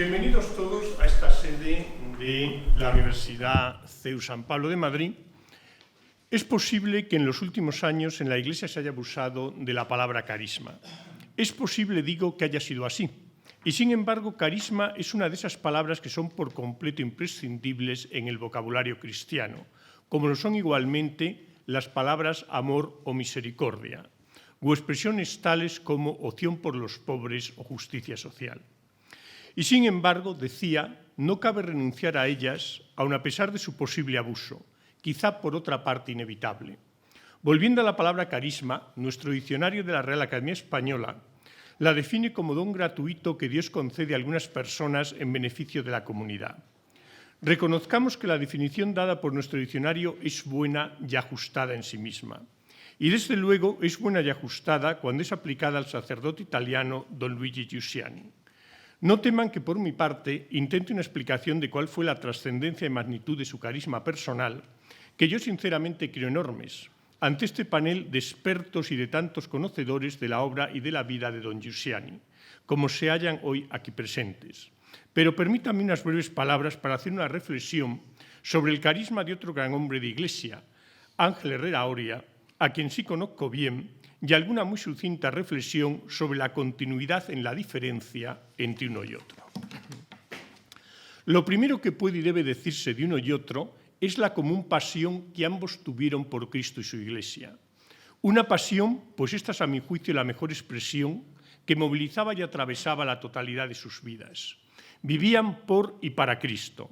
Bienvenidos todos a esta sede de la Universidad CEU San Pablo de Madrid. Es posible que en los últimos años en la Iglesia se haya abusado de la palabra carisma. Es posible, digo, que haya sido así. Y sin embargo, carisma es una de esas palabras que son por completo imprescindibles en el vocabulario cristiano, como lo son igualmente las palabras amor o misericordia, o expresiones tales como opción por los pobres o justicia social. Y sin embargo, decía, no cabe renunciar a ellas, aun a pesar de su posible abuso, quizá por otra parte inevitable. Volviendo a la palabra carisma, nuestro diccionario de la Real Academia Española la define como don gratuito que Dios concede a algunas personas en beneficio de la comunidad. Reconozcamos que la definición dada por nuestro diccionario es buena y ajustada en sí misma. Y desde luego es buena y ajustada cuando es aplicada al sacerdote italiano don Luigi Giussiani. No teman que, por mi parte, intente una explicación de cuál fue la trascendencia y magnitud de su carisma personal, que yo sinceramente creo enormes, ante este panel de expertos y de tantos conocedores de la obra y de la vida de don Giussiani, como se hallan hoy aquí presentes. Pero permítanme unas breves palabras para hacer una reflexión sobre el carisma de otro gran hombre de Iglesia, Ángel Herrera Oria, a quien sí conozco bien, y alguna muy sucinta reflexión sobre la continuidad en la diferencia entre uno y otro. Lo primero que puede y debe decirse de uno y otro es la común pasión que ambos tuvieron por Cristo y su Iglesia. Una pasión, pues esta es a mi juicio la mejor expresión, que movilizaba y atravesaba la totalidad de sus vidas. Vivían por y para Cristo.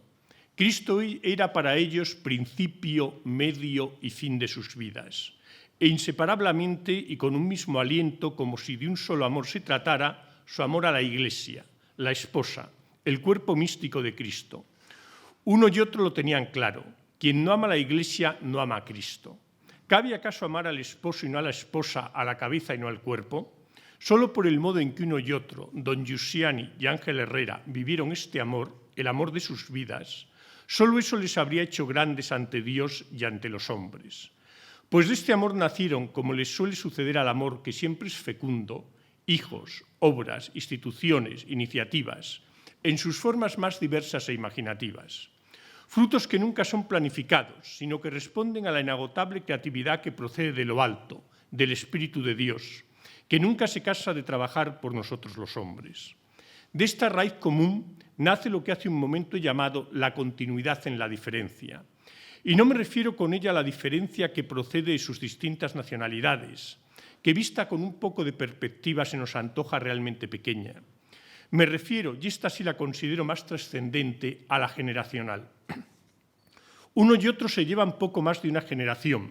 Cristo era para ellos principio, medio y fin de sus vidas. E inseparablemente y con un mismo aliento, como si de un solo amor se tratara, su amor a la Iglesia, la esposa, el cuerpo místico de Cristo. Uno y otro lo tenían claro. Quien no ama a la Iglesia no ama a Cristo. ¿Cabe acaso amar al esposo y no a la esposa, a la cabeza y no al cuerpo? Solo por el modo en que uno y otro, don Giussiani y Ángel Herrera, vivieron este amor, el amor de sus vidas, solo eso les habría hecho grandes ante Dios y ante los hombres. Pues de este amor nacieron, como les suele suceder al amor, que siempre es fecundo, hijos, obras, instituciones, iniciativas, en sus formas más diversas e imaginativas. Frutos que nunca son planificados, sino que responden a la inagotable creatividad que procede de lo alto, del Espíritu de Dios, que nunca se cansa de trabajar por nosotros los hombres. De esta raíz común nace lo que hace un momento he llamado la continuidad en la diferencia. Y no me refiero con ella a la diferencia que procede de sus distintas nacionalidades, que vista con un poco de perspectiva se nos antoja realmente pequeña. Me refiero, y esta sí la considero más trascendente, a la generacional. Uno y otro se llevan poco más de una generación,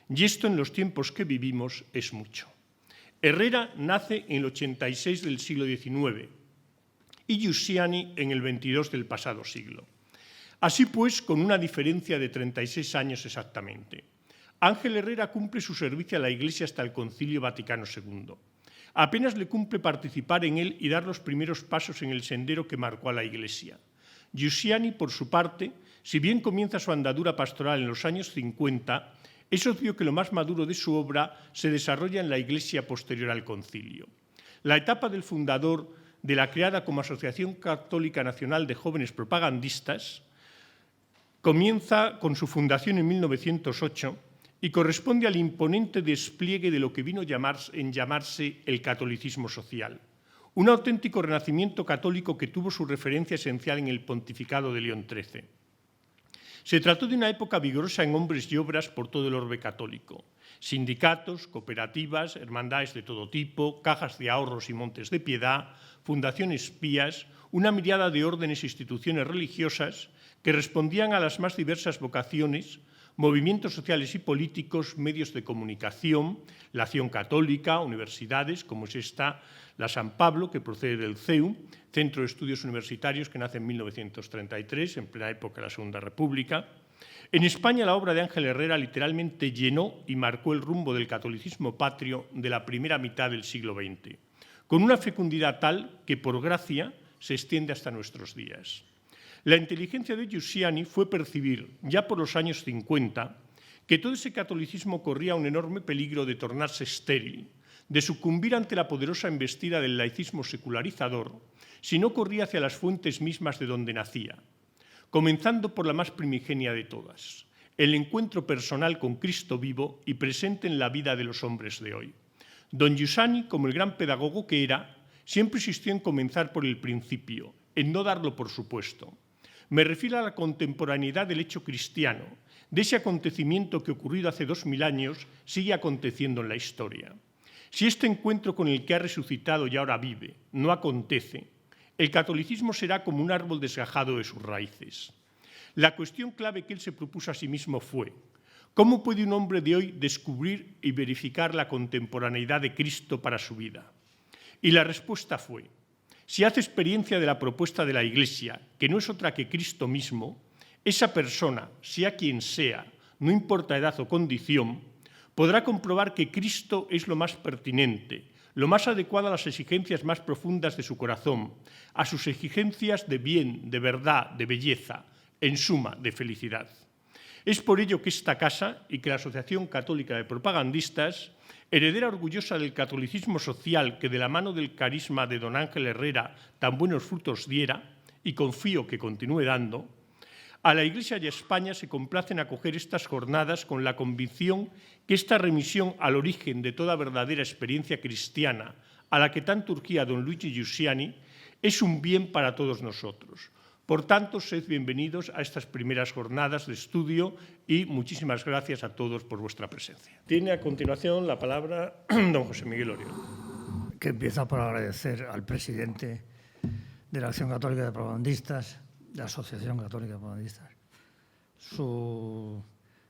y esto en los tiempos que vivimos es mucho. Herrera nace en el 86 del siglo XIX y Giussiani en el 22 del pasado siglo. Así pues, con una diferencia de 36 años exactamente. Ángel Herrera cumple su servicio a la Iglesia hasta el Concilio Vaticano II. Apenas le cumple participar en él y dar los primeros pasos en el sendero que marcó a la Iglesia. Giussiani, por su parte, si bien comienza su andadura pastoral en los años 50, es obvio que lo más maduro de su obra se desarrolla en la Iglesia posterior al concilio. La etapa del fundador de la creada como Asociación Católica Nacional de Jóvenes Propagandistas comienza con su fundación en 1908 y corresponde al imponente despliegue de lo que vino en llamarse el catolicismo social, un auténtico renacimiento católico que tuvo su referencia esencial en el pontificado de León XIII. Se trató de una época vigorosa en hombres y obras por todo el orbe católico. Sindicatos, cooperativas, hermandades de todo tipo, cajas de ahorros y montes de piedad, fundaciones pías, una mirada de órdenes e instituciones religiosas que respondían a las más diversas vocaciones, movimientos sociales y políticos, medios de comunicación, la acción católica, universidades, como es esta, la San Pablo, que procede del CEU, Centro de Estudios Universitarios, que nace en 1933, en plena época de la Segunda República. En España, la obra de Ángel Herrera literalmente llenó y marcó el rumbo del catolicismo patrio de la primera mitad del siglo XX, con una fecundidad tal que, por gracia, se extiende hasta nuestros días. La inteligencia de Giussiani fue percibir, ya por los años 50, que todo ese catolicismo corría un enorme peligro de tornarse estéril, de sucumbir ante la poderosa embestida del laicismo secularizador si no corría hacia las fuentes mismas de donde nacía, comenzando por la más primigenia de todas, el encuentro personal con Cristo vivo y presente en la vida de los hombres de hoy. Don Giussani, como el gran pedagogo que era, siempre insistió en comenzar por el principio, en no darlo por supuesto. Me refiero a la contemporaneidad del hecho cristiano, de ese acontecimiento que ocurrido hace 2000 años sigue aconteciendo en la historia. Si este encuentro con el que ha resucitado y ahora vive no acontece, el catolicismo será como un árbol desgajado de sus raíces. La cuestión clave que él se propuso a sí mismo fue: ¿cómo puede un hombre de hoy descubrir y verificar la contemporaneidad de Cristo para su vida? Y la respuesta fue: si hace experiencia de la propuesta de la Iglesia, que no es otra que Cristo mismo, esa persona, sea quien sea, no importa edad o condición, podrá comprobar que Cristo es lo más pertinente, lo más adecuado a las exigencias más profundas de su corazón, a sus exigencias de bien, de verdad, de belleza, en suma, de felicidad. Es por ello que esta casa y que la Asociación Católica de Propagandistas, heredera orgullosa del catolicismo social que de la mano del carisma de don Ángel Herrera tan buenos frutos diera, y confío que continúe dando, a la Iglesia y a España se complace en acoger estas jornadas con la convicción que esta remisión al origen de toda verdadera experiencia cristiana, a la que tanto urgía don Luigi Giussani, es un bien para todos nosotros. Por tanto, sed bienvenidos a estas primeras jornadas de estudio y muchísimas gracias a todos por vuestra presencia. Tiene a continuación la palabra don José Miguel Oriol. Que empieza por agradecer al presidente de la Acción Católica de Propagandistas, de la Asociación Católica de Propagandistas, su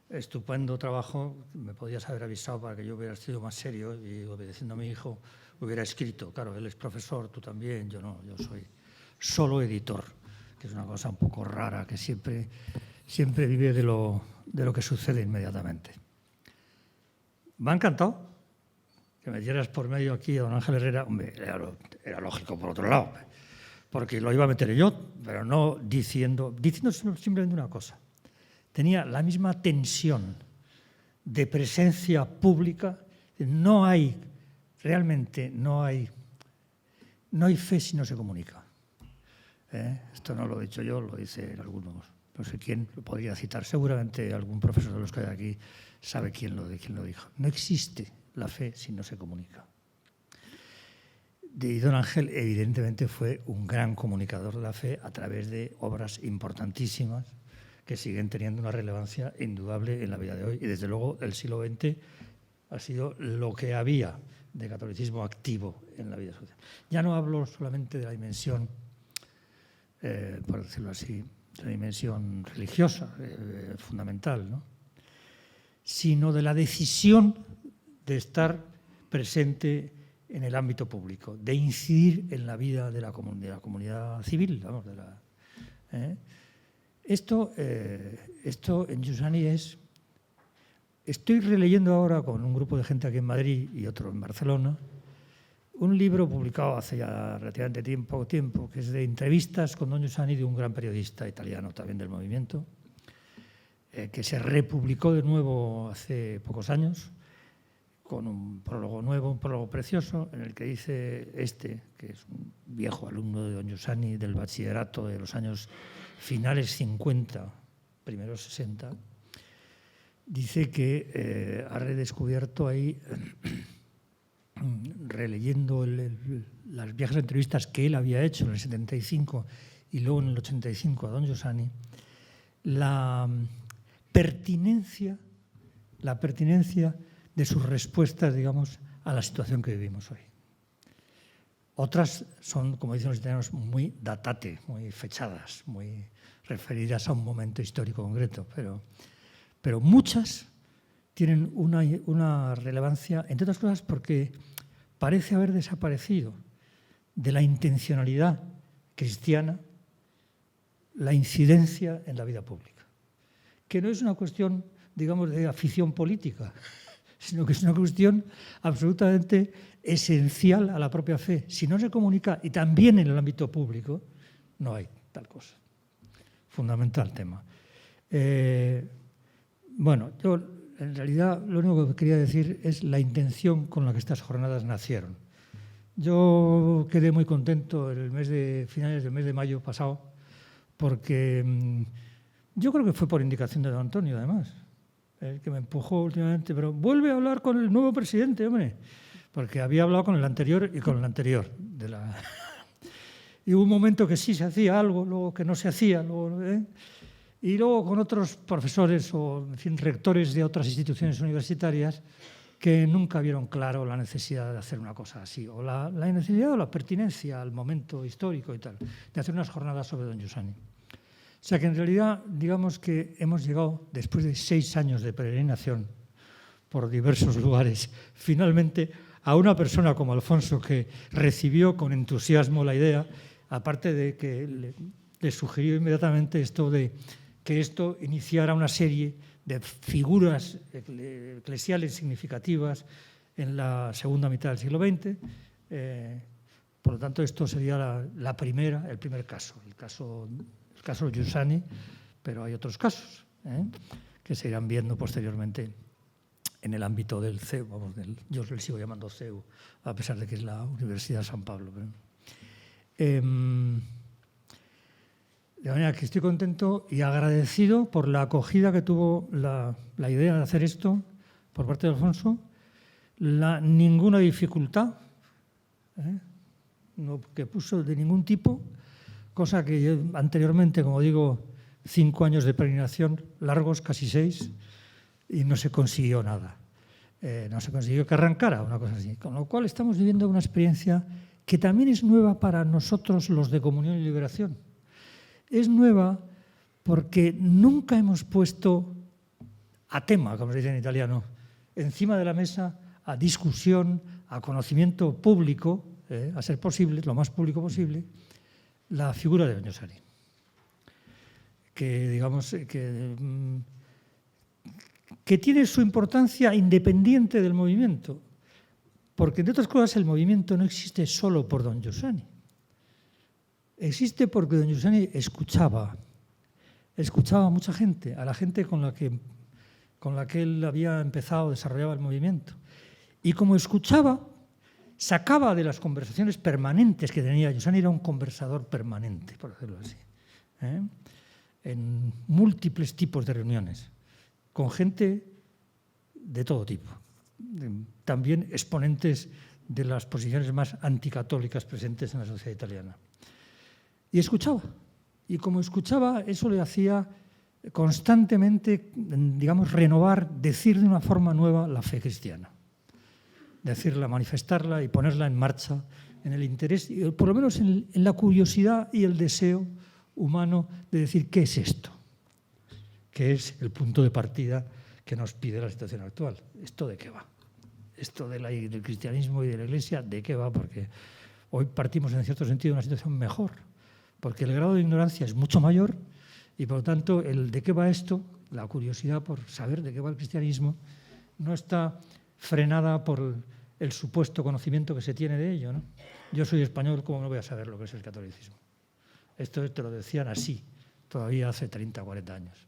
estupendo trabajo. Me podías haber avisado para que yo hubiera sido más serio y, obedeciendo a mi hijo, hubiera escrito. Claro, él es profesor, tú también, yo no, yo soy solo editor, que es una cosa un poco rara, que siempre vive de lo que sucede inmediatamente. Me ha encantado que me dieras por medio aquí a don Ángel Herrera. Hombre, era lógico por otro lado, porque lo iba a meter yo, pero no diciendo simplemente una cosa. Tenía la misma tensión de presencia pública. Realmente no hay fe si no se comunica. Esto no lo he dicho yo, lo dice algunos. No sé quién lo podría citar. Seguramente algún profesor de los que hay aquí sabe quién lo dijo. No existe la fe si no se comunica. Y don Ángel, evidentemente, fue un gran comunicador de la fe a través de obras importantísimas que siguen teniendo una relevancia indudable en la vida de hoy. Y, desde luego, el siglo XX ha sido lo que había de catolicismo activo en la vida social. Ya no hablo solamente de la dimensión, por decirlo así, de la dimensión religiosa, fundamental, ¿no?, sino de la decisión de estar presente en el ámbito público, de incidir en la vida de la comunidad civil. Vamos, Esto en Giussani es... Estoy releyendo ahora con un grupo de gente aquí en Madrid y otro en Barcelona un libro publicado hace ya relativamente poco tiempo, que es de entrevistas con don Giussani de un gran periodista italiano también del movimiento, que se republicó de nuevo hace pocos años, con un prólogo nuevo, un prólogo precioso, en el que dice que es un viejo alumno de don Giussani del bachillerato de los años finales 50, primeros 60, dice que ha redescubierto ahí, releyendo las viejas entrevistas que él había hecho en el 75 y luego en el 85 a don Giussani, la pertinencia de sus respuestas, digamos, a la situación que vivimos hoy. Otras son, como dicen los italianos, muy datate, muy fechadas, muy referidas a un momento histórico concreto, pero muchas tienen una relevancia, entre otras cosas, porque parece haber desaparecido de la intencionalidad cristiana la incidencia en la vida pública, que no es una cuestión, digamos, de afición política, sino que es una cuestión absolutamente esencial a la propia fe. Si no se comunica, y también en el ámbito público, no hay tal cosa. Fundamental tema. Bueno, yo en realidad lo único que quería decir es la intención con la que estas jornadas nacieron. Yo quedé muy contento finales del mes de mayo pasado, porque yo creo que fue por indicación de don Antonio, además, el que me empujó últimamente, pero vuelve a hablar con el nuevo presidente, hombre, porque había hablado con el anterior y con el anterior. Y hubo un momento que sí se hacía algo, luego que no se hacía, y luego con otros profesores o, en fin, rectores de otras instituciones universitarias que nunca vieron claro la necesidad de hacer una cosa así, o la necesidad o la pertinencia al momento histórico y tal, de hacer unas jornadas sobre don Giussani. O sea que en realidad, digamos que hemos llegado, después de 6 años de peregrinación por diversos lugares, finalmente a una persona como Alfonso que recibió con entusiasmo la idea, aparte de que le sugirió inmediatamente esto de que esto iniciara una serie de figuras eclesiales significativas en la segunda mitad del siglo XX. Por lo tanto, esto sería el primer caso, el caso Giussani, pero hay otros casos que se irán viendo posteriormente en el ámbito del CEU, yo le sigo llamando CEU, a pesar de que es la Universidad de San Pablo. De manera que estoy contento y agradecido por la acogida que tuvo la idea de hacer esto por parte de Alfonso, ninguna dificultad no, que puso de ningún tipo, cosa que yo anteriormente, como digo, 5 años de peregrinación, largos, casi 6, y no se consiguió nada. No se consiguió que arrancara una cosa así. Con lo cual estamos viviendo una experiencia que también es nueva para nosotros los de Comunión y Liberación. Es nueva porque nunca hemos puesto a tema, como se dice en italiano, encima de la mesa, a discusión, a conocimiento público, a ser posible, lo más público posible, la figura de don Giussani. Que, digamos, que tiene su importancia independiente del movimiento, porque, entre otras cosas, el movimiento no existe solo por don Giussani. Existe porque don Giussani escuchaba a mucha gente, a la gente con la que él había empezado, desarrollaba el movimiento. Y como escuchaba, sacaba de las conversaciones permanentes que tenía. Giussani era un conversador permanente, por decirlo así, en múltiples tipos de reuniones, con gente de todo tipo, también exponentes de las posiciones más anticatólicas presentes en la sociedad italiana. Y escuchaba. Y como escuchaba, eso le hacía constantemente, digamos, renovar, decir de una forma nueva la fe cristiana. Decirla, manifestarla y ponerla en marcha en el interés, por lo menos en la curiosidad y el deseo humano de decir qué es esto, que es el punto de partida que nos pide la situación actual. ¿Esto de qué va? Esto del cristianismo y de la Iglesia, ¿de qué va? Porque hoy partimos en cierto sentido de una situación mejor, porque el grado de ignorancia es mucho mayor y, por lo tanto, el de qué va esto, la curiosidad por saber de qué va el cristianismo, no está frenada por el supuesto conocimiento que se tiene de ello, ¿no? Yo soy español, ¿cómo no voy a saber lo que es el catolicismo? Esto te lo decían así, todavía hace 30 o 40 años.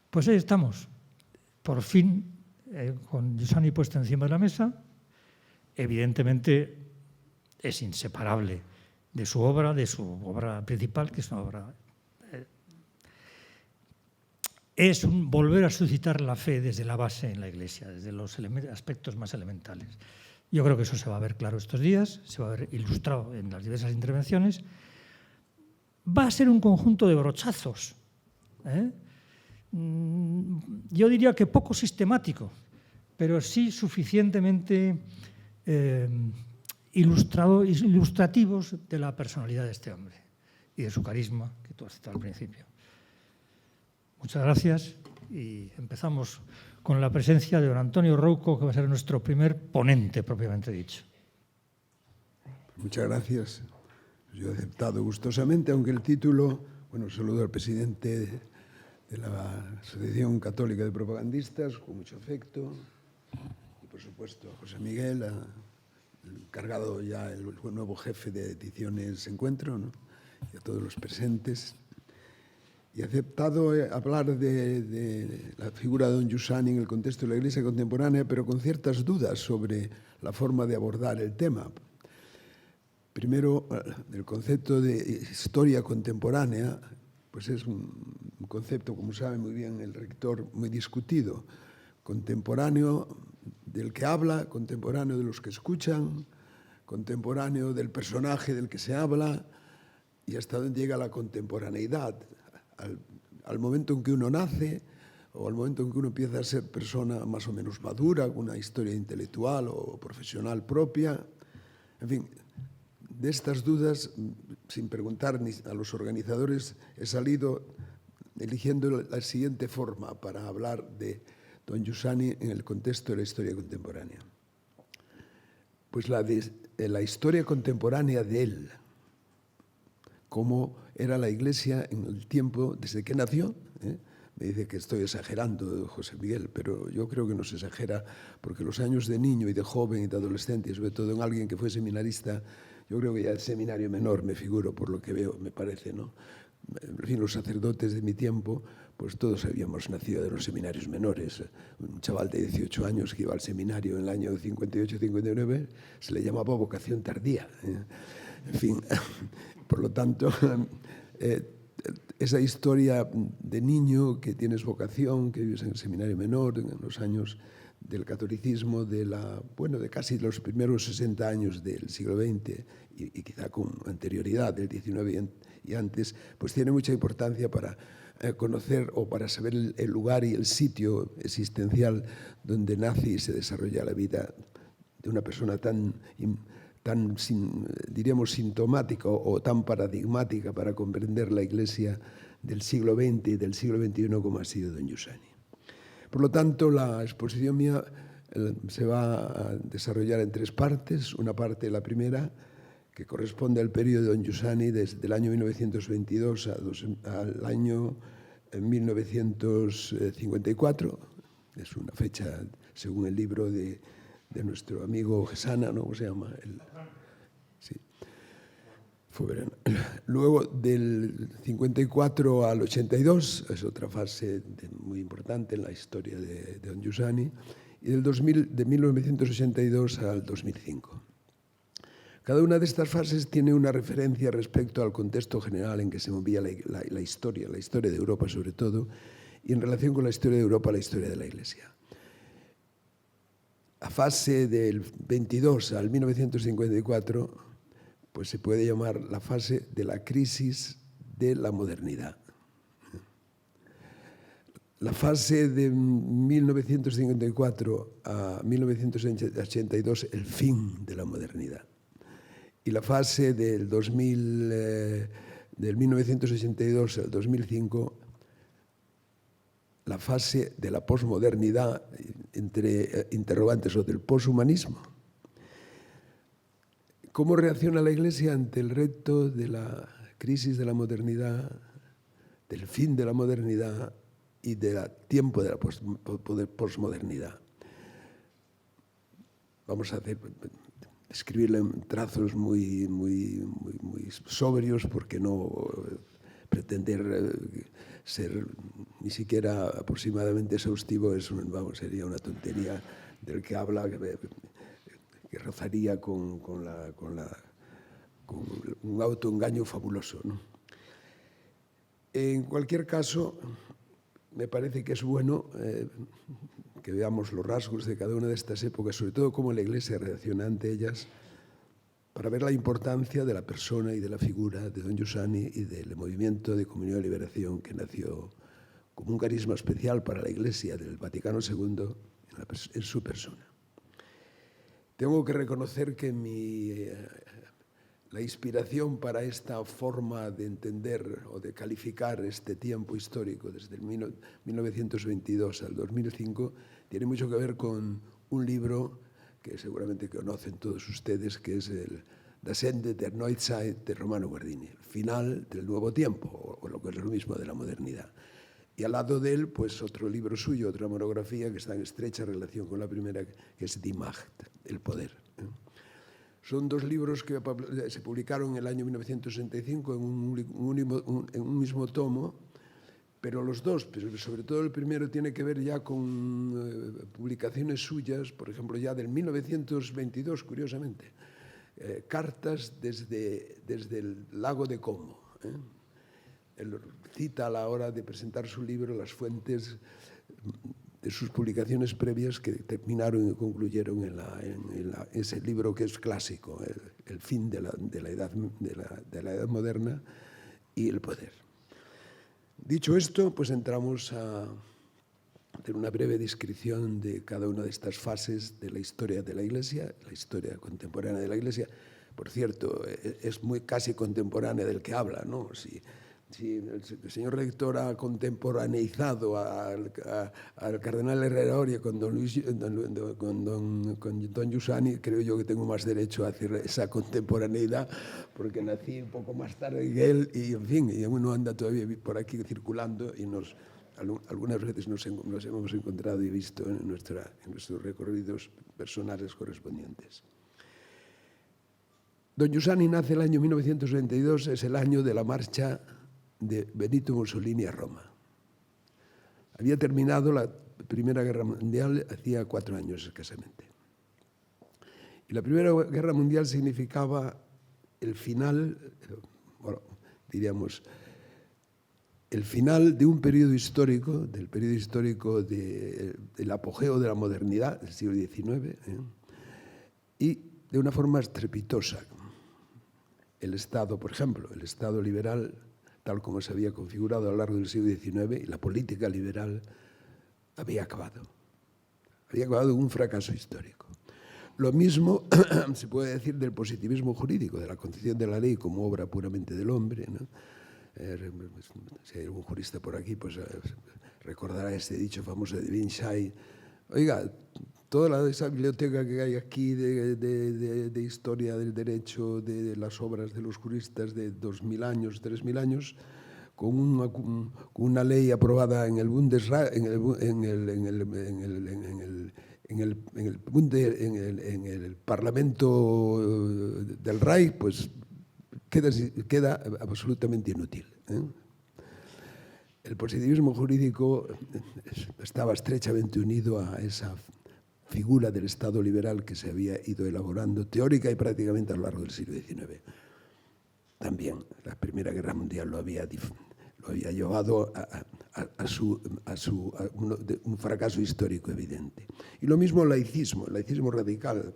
Pues ahí estamos, por fin, con Giussani puesto encima de la mesa. Evidentemente es inseparable de su obra principal, que es una obra... Es un volver a suscitar la fe desde la base en la Iglesia, desde los aspectos más elementales. Yo creo que eso se va a ver claro estos días, se va a ver ilustrado en las diversas intervenciones. Va a ser un conjunto de brochazos, yo diría que poco sistemático, pero sí suficientemente ilustrativos de la personalidad de este hombre y de su carisma, que tú has citado al principio. Muchas gracias y empezamos con la presencia de don Antonio Rouco, que va a ser nuestro primer ponente, propiamente dicho. Muchas gracias. Yo he aceptado gustosamente, aunque el título, bueno, saludo al presidente de la Asociación Católica de Propagandistas, con mucho afecto, y por supuesto a José Miguel, el encargado ya, el nuevo jefe de ediciones Encuentro, ¿no? Y a todos los presentes. y he aceptado hablar de la figura de don Giussani en el contexto de la Iglesia contemporánea, pero con ciertas dudas sobre la forma de abordar el tema. Primero, el concepto de historia contemporánea, pues es un concepto, como sabe muy bien el rector, muy discutido. Contemporáneo del que habla, contemporáneo de los que escuchan, contemporáneo del personaje del que se habla, y hasta dónde llega la contemporaneidad. Al momento en que uno nace o al momento en que uno empieza a ser persona más o menos madura, con una historia intelectual o profesional propia. En fin, de estas dudas, sin preguntar ni a los organizadores, he salido eligiendo la siguiente forma para hablar de don Giussani en el contexto de la historia contemporánea. Pues la historia contemporánea de él, cómo era la Iglesia en el tiempo desde que nació. Me dice que estoy exagerando, José Miguel, pero yo creo que no se exagera, porque los años de niño y de joven y de adolescente, y sobre todo en alguien que fue seminarista, yo creo que ya el seminario menor, me figuro, por lo que veo, me parece, ¿no? En fin, los sacerdotes de mi tiempo, pues todos habíamos nacido de los seminarios menores. Un chaval de 18 años que iba al seminario en el año 58-59 se le llamaba vocación tardía. En fin, por lo tanto, esa historia de niño que tienes vocación, que vives en el seminario menor, en los años del catolicismo, de casi los primeros 60 años del siglo XX y quizá con anterioridad del XIX y antes, pues tiene mucha importancia para conocer o para saber el lugar y el sitio existencial donde nace y se desarrolla la vida de una persona tan diríamos, sintomática o tan paradigmática para comprender la Iglesia del siglo XX y del siglo XXI como ha sido don Giussani. Por lo tanto, la exposición mía se va a desarrollar en tres partes. Una parte, la primera, que corresponde al periodo de don Giussani desde el año 1922 al año 1954. Es una fecha, según el libro de nuestro amigo Gesana, ¿no? ¿Cómo se llama? Sí. Fue verano. Luego, del 54 al 82, es otra fase muy importante en la historia de don Giussani, y de 1982 al 2005. Cada una de estas fases tiene una referencia respecto al contexto general en que se movía la historia de Europa sobre todo, y en relación con la historia de Europa, la historia de la Iglesia. La fase del 22 al 1954, pues se puede llamar la fase de la crisis de la modernidad. La fase de 1954 a 1982, el fin de la modernidad. Y la fase del 1982 al 2005, la fase de la posmodernidad, entre interrogantes, o del poshumanismo. ¿Cómo reacciona la Iglesia ante el reto de la crisis de la modernidad, del fin de la modernidad y del tiempo de la posmodernidad? Vamos a escribirlo en trazos muy sobrios, porque no pretender ser ni siquiera aproximadamente exhaustivo sería una tontería del que habla, que rozaría con un autoengaño fabuloso, ¿no? En cualquier caso, me parece que es bueno que veamos los rasgos de cada una de estas épocas, sobre todo cómo la Iglesia reacciona ante ellas, para ver la importancia de la persona y de la figura de don Giussani y del movimiento de Comunión y Liberación, que nació como un carisma especial para la Iglesia del Vaticano II en su persona. Tengo que reconocer que la inspiración para esta forma de entender o de calificar este tiempo histórico desde el 1922 al 2005 tiene mucho que ver con un libro que seguramente conocen todos ustedes, que es el Das Ende der Neuzeit de Romano Guardini, el final del nuevo tiempo, o lo que es lo mismo de la modernidad. Y al lado de él, pues otro libro suyo, otra monografía que está en estrecha relación con la primera, que es Die Macht, el poder. Son dos libros que se publicaron en el año 1965 en un mismo tomo, pero los dos, pero sobre todo el primero, tiene que ver ya con publicaciones suyas, por ejemplo, ya del 1922, curiosamente, cartas desde el lago de Como. Él cita a la hora de presentar su libro las fuentes de sus publicaciones previas que terminaron y concluyeron en ese libro que es clásico, El fin de la edad moderna y el poder. Dicho esto, pues entramos a hacer una breve descripción de cada una de estas fases de la historia de la Iglesia, la historia contemporánea de la Iglesia. Por cierto, es casi contemporánea del que habla, ¿no? Si el señor rector ha contemporaneizado al cardenal Herrera Oria con don Giussani, creo yo que tengo más derecho a hacer esa contemporaneidad, porque nací un poco más tarde que él, y en fin, y uno anda todavía por aquí circulando y algunas veces nos hemos encontrado y visto en nuestros recorridos personales correspondientes. Don Giussani nace el año 1922, es el año de la marcha de Benito Mussolini a Roma. Había terminado la Primera Guerra Mundial hacía 4 años escasamente. Y la Primera Guerra Mundial significaba el final, bueno, diríamos, el final de un periodo histórico, del apogeo de la modernidad del siglo XIX, y de una forma estrepitosa. El Estado, por ejemplo, el Estado liberal, tal como se había configurado a lo largo del siglo XIX, y la política liberal había acabado en un fracaso histórico. Lo mismo se puede decir del positivismo jurídico, de la concepción de la ley como obra puramente del hombre, ¿no? Si hay algún jurista por aquí, pues recordará este dicho famoso de Wittgenstein. Oiga, toda esa biblioteca que hay aquí de historia del derecho, de las obras de los juristas de 2000 años, 3000 años, con una ley aprobada en el Bundesrat, en el Parlamento del Reich, pues queda absolutamente inútil. El positivismo jurídico estaba estrechamente unido a esa figura del Estado liberal que se había ido elaborando teórica y prácticamente a lo largo del siglo XIX. También la Primera Guerra Mundial lo había llevado a un fracaso histórico evidente. Y lo mismo el laicismo radical.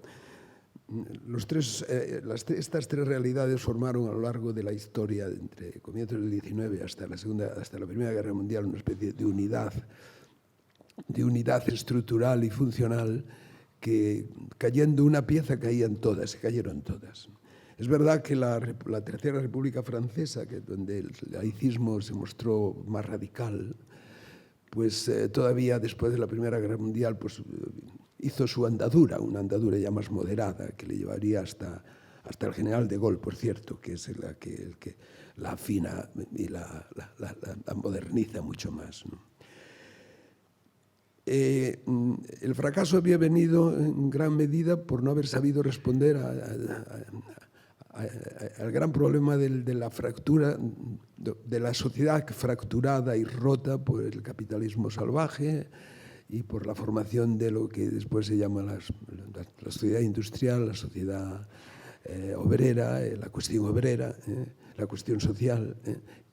Estas tres realidades formaron a lo largo de la historia, entre comienzos del XIX hasta la Primera Guerra Mundial, una especie de unidad estructural y funcional que, cayendo una pieza, cayeron todas. Es verdad que la Tercera República Francesa, donde el laicismo se mostró más radical, pues todavía después de la Primera Guerra Mundial, pues hizo su andadura, una andadura ya más moderada, que le llevaría hasta el general de Gaulle, por cierto, que es el que la afina y la moderniza mucho más, ¿no? El fracaso había venido en gran medida por no haber sabido responder al gran problema de la fractura, de la sociedad fracturada y rota por el capitalismo salvaje y por la formación de lo que después se llama la sociedad industrial, la sociedad obrera, la cuestión obrera, la cuestión social,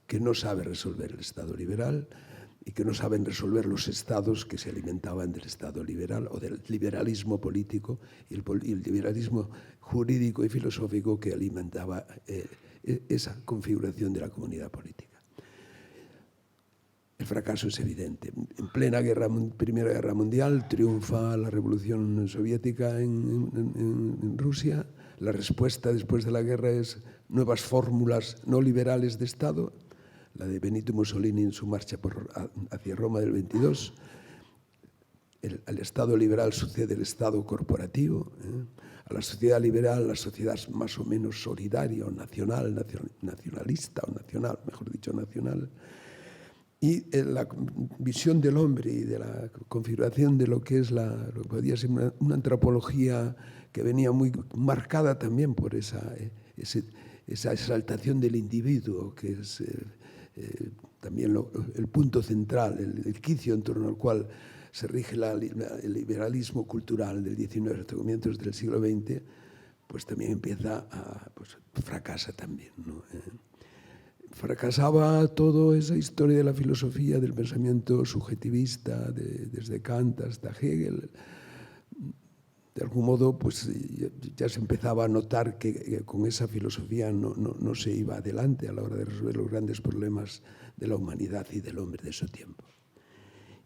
que no sabe resolver el Estado liberal y que no saben resolver los estados que se alimentaban del Estado liberal o del liberalismo político y el liberalismo jurídico y filosófico que alimentaba esa configuración de la comunidad política. El fracaso es evidente. En plena Primera Guerra Mundial triunfa la Revolución Soviética en Rusia. La respuesta después de la guerra es nuevas fórmulas no liberales de Estado, la de Benito Mussolini en su marcha hacia Roma del 22. Al Estado liberal sucede el Estado corporativo. A la sociedad liberal, la sociedad más o menos solidaria o nacionalista, o nacional, mejor dicho, nacional. Y la visión del hombre y de la configuración de lo que es lo que podría ser una antropología que venía muy marcada también por esa exaltación del individuo, que es también el punto central, el quicio en torno al cual se rige el liberalismo cultural del XIX hasta comienzos del siglo XX, pues también empieza fracasa también, ¿no? Fracasaba toda esa historia de la filosofía, del pensamiento subjetivista, desde Kant hasta Hegel. De algún modo, pues ya se empezaba a notar que con esa filosofía no se iba adelante a la hora de resolver los grandes problemas de la humanidad y del hombre de su tiempo.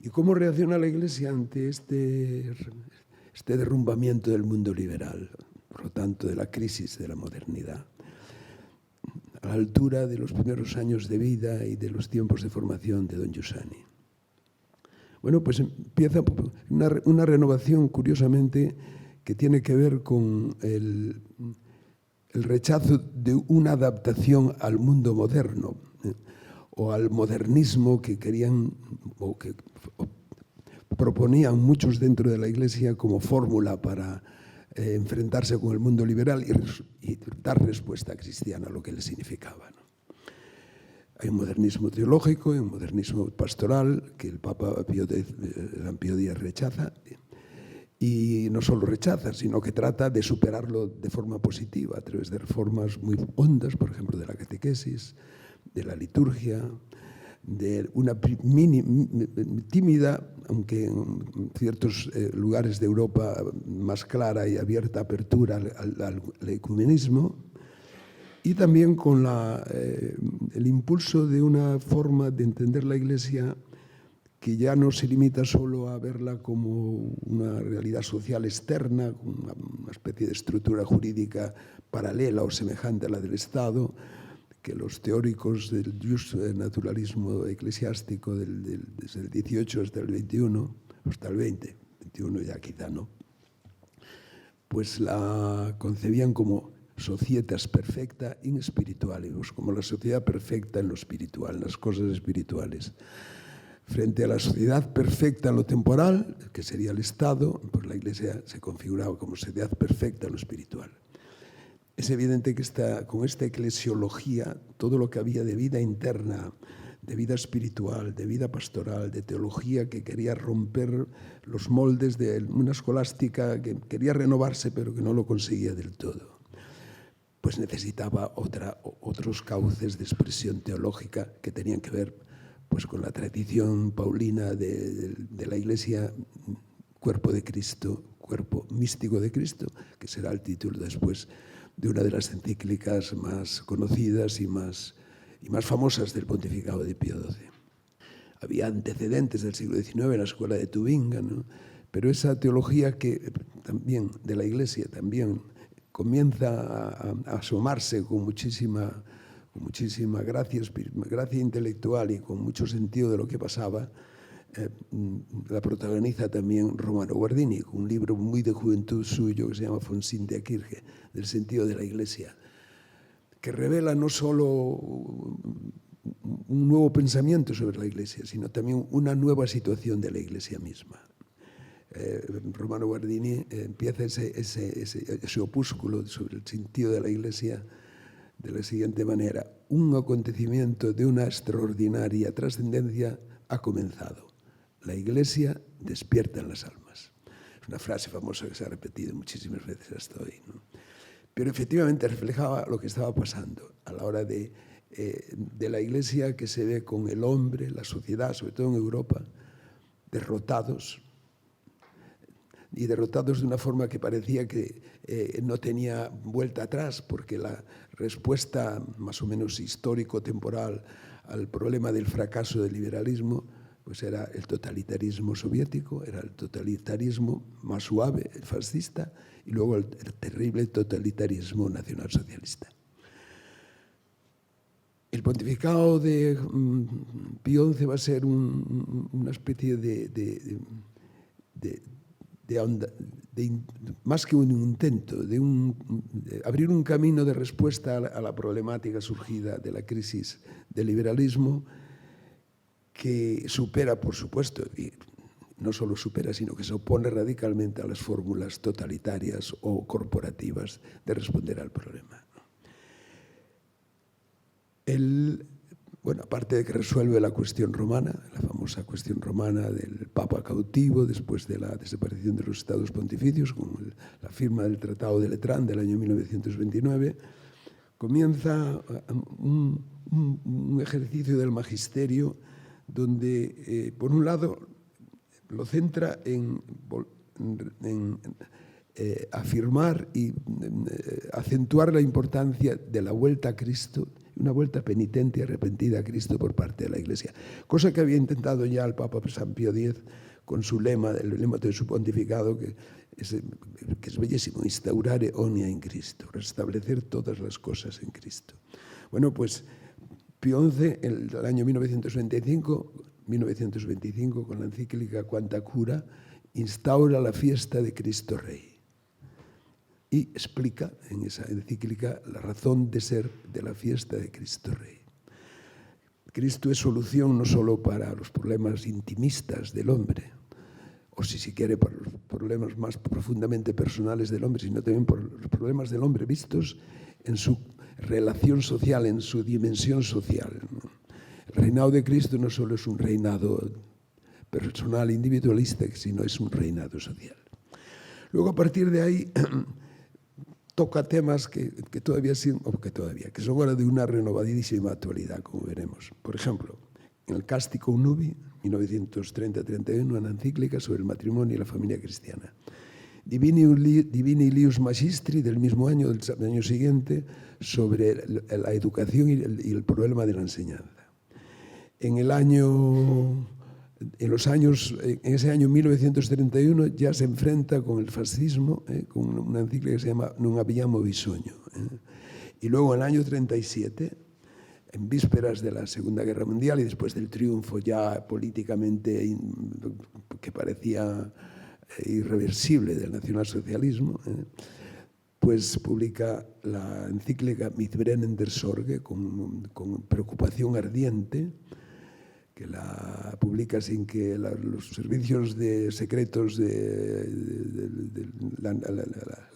¿Y cómo reacciona la Iglesia ante este derrumbamiento del mundo liberal, por lo tanto de la crisis de la modernidad? A la altura de los primeros años de vida y de los tiempos de formación de don Giussani. Bueno, pues empieza una renovación, curiosamente, que tiene que ver con el rechazo de una adaptación al mundo moderno, o al modernismo que querían o que proponían muchos dentro de la Iglesia como fórmula para enfrentarse con el mundo liberal y dar respuesta cristiana a lo que le significaba, ¿no? Hay un modernismo teológico, hay un modernismo pastoral que el Papa Pío X rechaza, y no solo rechaza, sino que trata de superarlo de forma positiva a través de reformas muy hondas, por ejemplo, de la catequesis, de la liturgia, de una tímida, aunque en ciertos lugares de Europa más clara y abierta apertura al ecumenismo, y también con el impulso de una forma de entender la Iglesia que ya no se limita solo a verla como una realidad social externa, una especie de estructura jurídica paralela o semejante a la del Estado, que los teóricos del naturalismo eclesiástico desde el 18 hasta el 21, hasta el 20, 21 ya quizá no, pues la concebían como societas perfecta in spiritualibus, como la sociedad perfecta en lo espiritual, en las cosas espirituales. Frente a la sociedad perfecta en lo temporal, que sería el Estado, pues la Iglesia se configuraba como sociedad perfecta en lo espiritual. Es evidente que con esta eclesiología, todo lo que había de vida interna, de vida espiritual, de vida pastoral, de teología que quería romper los moldes de una escolástica que quería renovarse pero que no lo conseguía del todo, pues necesitaba otros cauces de expresión teológica que tenían que ver pues con la tradición paulina de la Iglesia, cuerpo de Cristo, cuerpo místico de Cristo, que será el título después de una de las encíclicas más conocidas y más famosas del pontificado de Pío XII. Había antecedentes del siglo XIX en la escuela de Tubinga, ¿no? Pero esa teología que también de la Iglesia también comienza a asomarse con muchísima gracia intelectual y con mucho sentido de lo que pasaba, la protagoniza también Romano Guardini, con un libro muy de juventud suyo que se llama Von Sint der Kirche, del sentido de la Iglesia, que revela no solo un nuevo pensamiento sobre la Iglesia, sino también una nueva situación de la Iglesia misma. Romano Guardini empieza ese opúsculo sobre el sentido de la Iglesia de la siguiente manera: un acontecimiento de una extraordinaria trascendencia ha comenzado. La Iglesia despierta en las almas. Es una frase famosa que se ha repetido muchísimas veces hasta hoy, ¿no? Pero efectivamente reflejaba lo que estaba pasando a la hora de la Iglesia, que se ve con el hombre, la sociedad, sobre todo en Europa, derrotados, y derrotados de una forma que parecía que no tenía vuelta atrás, porque la respuesta más o menos histórico-temporal al problema del fracaso del liberalismo pues era el totalitarismo soviético, era el totalitarismo más suave, el fascista, y luego el terrible totalitarismo nacionalsocialista. El pontificado de Pío XI va a ser una especie más que un intento de abrir un camino de respuesta a la problemática surgida de la crisis del liberalismo, que supera, por supuesto, y no solo supera, sino que se opone radicalmente a las fórmulas totalitarias o corporativas de responder al problema. Bueno, aparte de que resuelve la cuestión romana, la famosa cuestión romana del Papa cautivo después de la desaparición de los estados pontificios, con la firma del Tratado de Letrán del año 1929, comienza un ejercicio del magisterio donde, por un lado, lo centra en afirmar y acentuar la importancia de la vuelta a Cristo, una vuelta penitente y arrepentida a Cristo por parte de la Iglesia, cosa que había intentado ya el Papa San Pío X con su lema, el lema de su pontificado, que es bellísimo: instaurare omnia in Cristo, restablecer todas las cosas en Cristo. Bueno, pues Pío XI, en el año 1925, con la encíclica Quanta Cura, instaura la fiesta de Cristo Rey y explica en esa encíclica la razón de ser de la fiesta de Cristo Rey. Cristo es solución no solo para los problemas intimistas del hombre, o si se quiere para los problemas más profundamente personales del hombre, sino también por los problemas del hombre vistos en su relación social, en su dimensión social. El reinado de Cristo no solo es un reinado personal, individualista, sino es un reinado social. Luego, a partir de ahí, toca temas que son ahora de una renovadísima actualidad, como veremos. Por ejemplo, en el Casticum Nubi, 1930-31, una encíclica sobre el matrimonio y la familia cristiana. Divini Ilius Magistri, del mismo año, del año siguiente, sobre la educación y el problema de la enseñanza. En ese año 1931 ya se enfrenta con el fascismo, con una encíclica que se llama Non abbiamo bisogno. Y luego en el año 37, en vísperas de la Segunda Guerra Mundial y después del triunfo ya políticamente que parecía irreversible del nacionalsocialismo, pues publica la encíclica Mit brennender Sorge, con preocupación ardiente, que la publica sin que los servicios secretos de la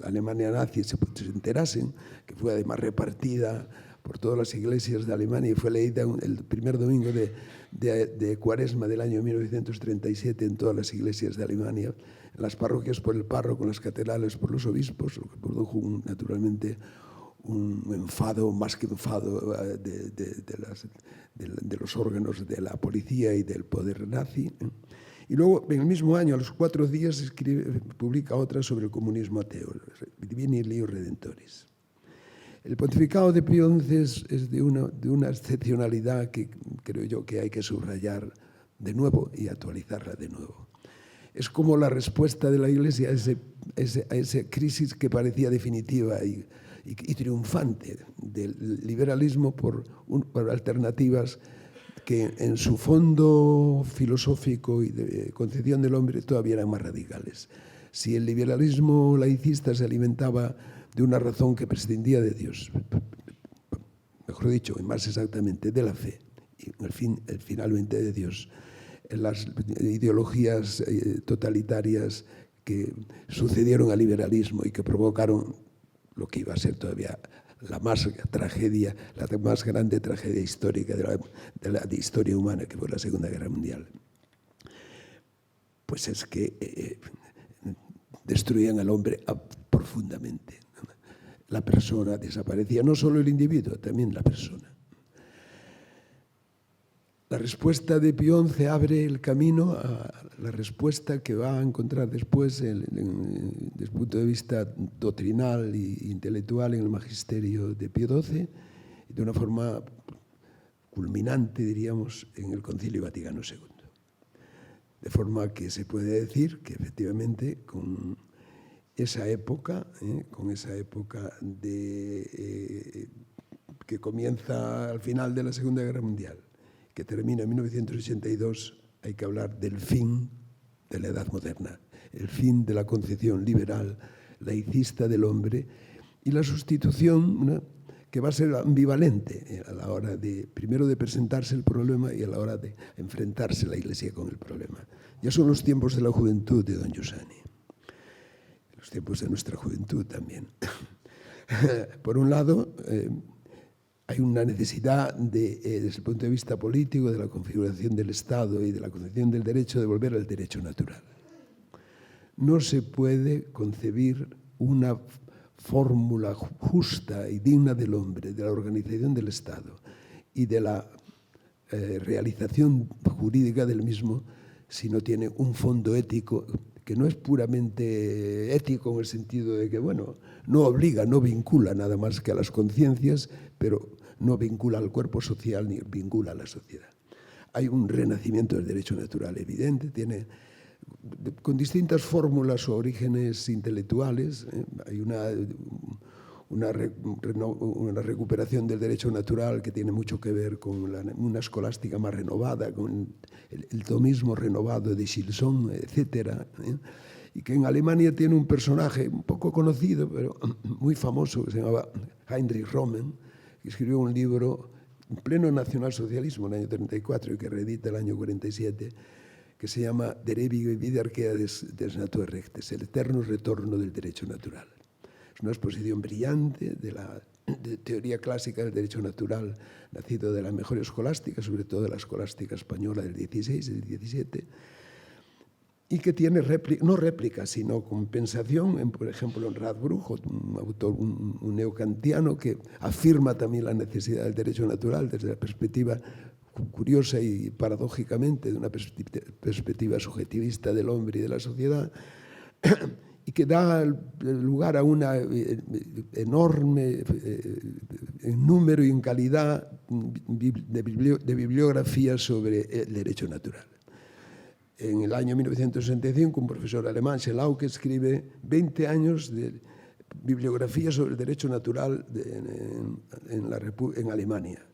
Alemania nazi se enterasen, que fue además repartida por todas las iglesias de Alemania y fue leída el primer domingo de Cuaresma del año 1937 en todas las iglesias de Alemania, en las parroquias por el párroco, en las catedrales por los obispos, lo que produjo naturalmente un enfado, más que enfado, de los órganos de la policía y del poder nazi. Y luego, en el mismo año, a los 4 días, publica otra sobre el comunismo ateo, Divini Ilius Redentoris. El pontificado de Pío XI es de una excepcionalidad que creo yo que hay que subrayar de nuevo y actualizarla de nuevo. Es como la respuesta de la Iglesia a esa crisis que parecía definitiva y triunfante del liberalismo por alternativas que en su fondo filosófico y de concepción del hombre todavía eran más radicales. Si el liberalismo laicista se alimentaba de una razón que prescindía de Dios, mejor dicho, y más exactamente de la fe, y finalmente de Dios, en las ideologías totalitarias que sucedieron al liberalismo y que provocaron lo que iba a ser todavía la más grande tragedia histórica de la historia humana, que fue la Segunda Guerra Mundial. Pues es que destruían al hombre profundamente. La persona desaparecía, no solo el individuo, también la persona. La respuesta de Pío XI abre el camino a la respuesta que va a encontrar después, desde el punto de vista doctrinal e intelectual, en el magisterio de Pío XII, de una forma culminante, diríamos, en el Concilio Vaticano II. De forma que se puede decir que efectivamente con esa época, que comienza al final de la Segunda Guerra Mundial, que termina en 1982, hay que hablar del fin de la Edad Moderna, el fin de la concepción liberal, laicista del hombre y la sustitución, ¿no?, que va a ser ambivalente a la hora primero de presentarse el problema y a la hora de enfrentarse la Iglesia con el problema. Ya son los tiempos de la juventud de don Giussani, los tiempos de nuestra juventud también. Por un lado, hay una necesidad, desde el punto de vista político, de la configuración del Estado y de la concepción del derecho, de volver al derecho natural. No se puede concebir una fórmula justa y digna del hombre, de la organización del Estado y de la realización jurídica del mismo, si no tiene un fondo ético que no es puramente ético en el sentido de que, bueno, no obliga, no vincula nada más que a las conciencias, pero no vincula al cuerpo social ni vincula a la sociedad. Hay un renacimiento del derecho natural evidente, tiene con distintas fórmulas o orígenes intelectuales. Hay una recuperación del derecho natural que tiene mucho que ver con una escolástica más renovada, con el tomismo renovado de Gilson, etc. Y que en Alemania tiene un personaje un poco conocido, pero muy famoso, que se llamaba Heinrich Rommel, que escribió un libro en pleno nacionalsocialismo en el año 34 y que reedita el año 47, que se llama Der ewige Wiederkehr des Naturrechts, el eterno retorno del derecho natural. Es una exposición brillante de teoría clásica del derecho natural, nacido de la mejor escolástica, sobre todo de la escolástica española del 16 y del 17, y que tiene no réplica, sino compensación, por ejemplo, en Radbruch, un autor, un neocantiano, que afirma también la necesidad del derecho natural desde la perspectiva curiosa y paradójicamente de una perspectiva subjetivista del hombre y de la sociedad, y que da lugar a una enorme en número y en calidad de bibliografía sobre el derecho natural. En el año 1965, un profesor alemán, Schelauke, escribe 20 años de bibliografía sobre el derecho natural en Alemania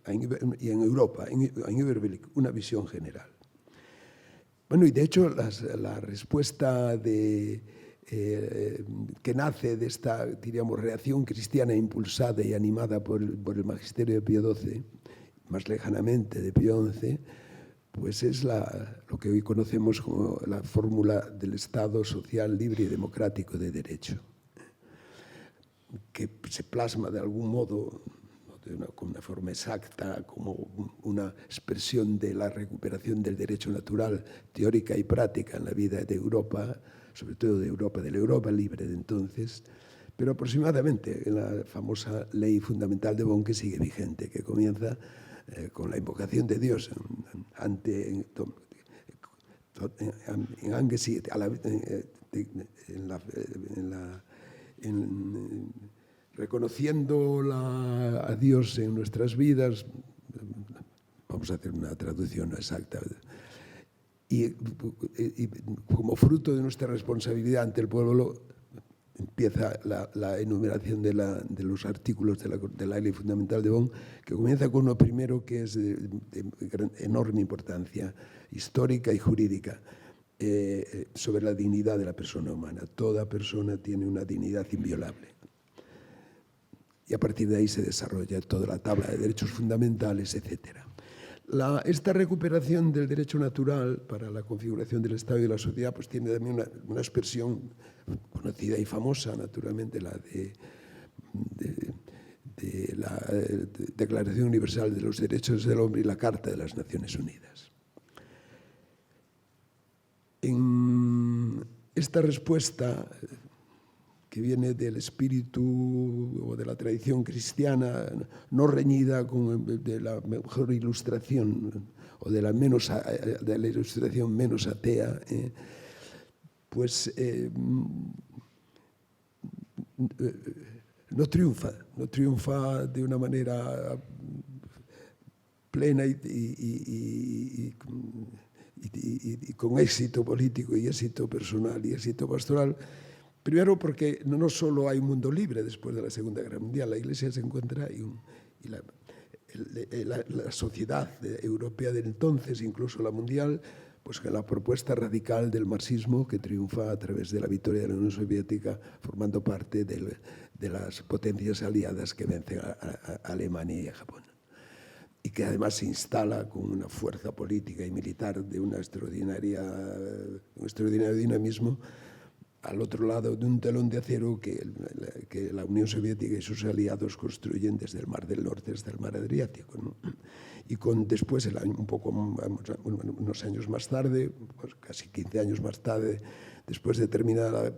y en Europa, en Überblick, una visión general. Bueno, y de hecho la respuesta que nace de esta, diríamos, reacción cristiana impulsada y animada por el magisterio de Pío XII, más lejanamente de Pío XI, pues es lo que hoy conocemos como la fórmula del Estado social, libre y democrático de derecho, que se plasma de algún modo, con una forma exacta, como una expresión de la recuperación del derecho natural teórica y práctica en la vida de Europa, sobre todo de la Europa libre de entonces, pero aproximadamente en la famosa ley fundamental de Bonn, que sigue vigente, que comienza con la invocación de Dios reconociendo a Dios en nuestras vidas. Vamos a hacer una traducción exacta. Y como fruto de nuestra responsabilidad ante el pueblo, empieza la enumeración de los artículos de la Ley Fundamental de Bonn, que comienza con uno primero que es de enorme importancia histórica y jurídica, sobre la dignidad de la persona humana. Toda persona tiene una dignidad inviolable. Y a partir de ahí se desarrolla toda la tabla de derechos fundamentales, etc. Esta recuperación del derecho natural para la configuración del Estado y de la sociedad pues tiene también una expresión conocida y famosa, naturalmente, la de la Declaración Universal de los Derechos del Hombre y la Carta de las Naciones Unidas. En esta respuesta, que viene del espíritu o de la tradición cristiana, no reñida de la mejor ilustración o de la ilustración menos atea, pues no triunfa de una manera plena y con éxito político y éxito personal y éxito pastoral. Primero porque no solo hay un mundo libre después de la Segunda Guerra Mundial, la Iglesia se encuentra y la sociedad europea de entonces, incluso la mundial, pues que la propuesta radical del marxismo que triunfa a través de la victoria de la Unión Soviética, formando parte de las potencias aliadas que vencen a Alemania y a Japón. Y que además se instala con una fuerza política y militar de un extraordinario dinamismo al otro lado de un telón de acero que la Unión Soviética y sus aliados construyen desde el Mar del Norte hasta el Mar Adriático, ¿no? Y después, unos años más tarde, pues casi 15 años más tarde, después de terminada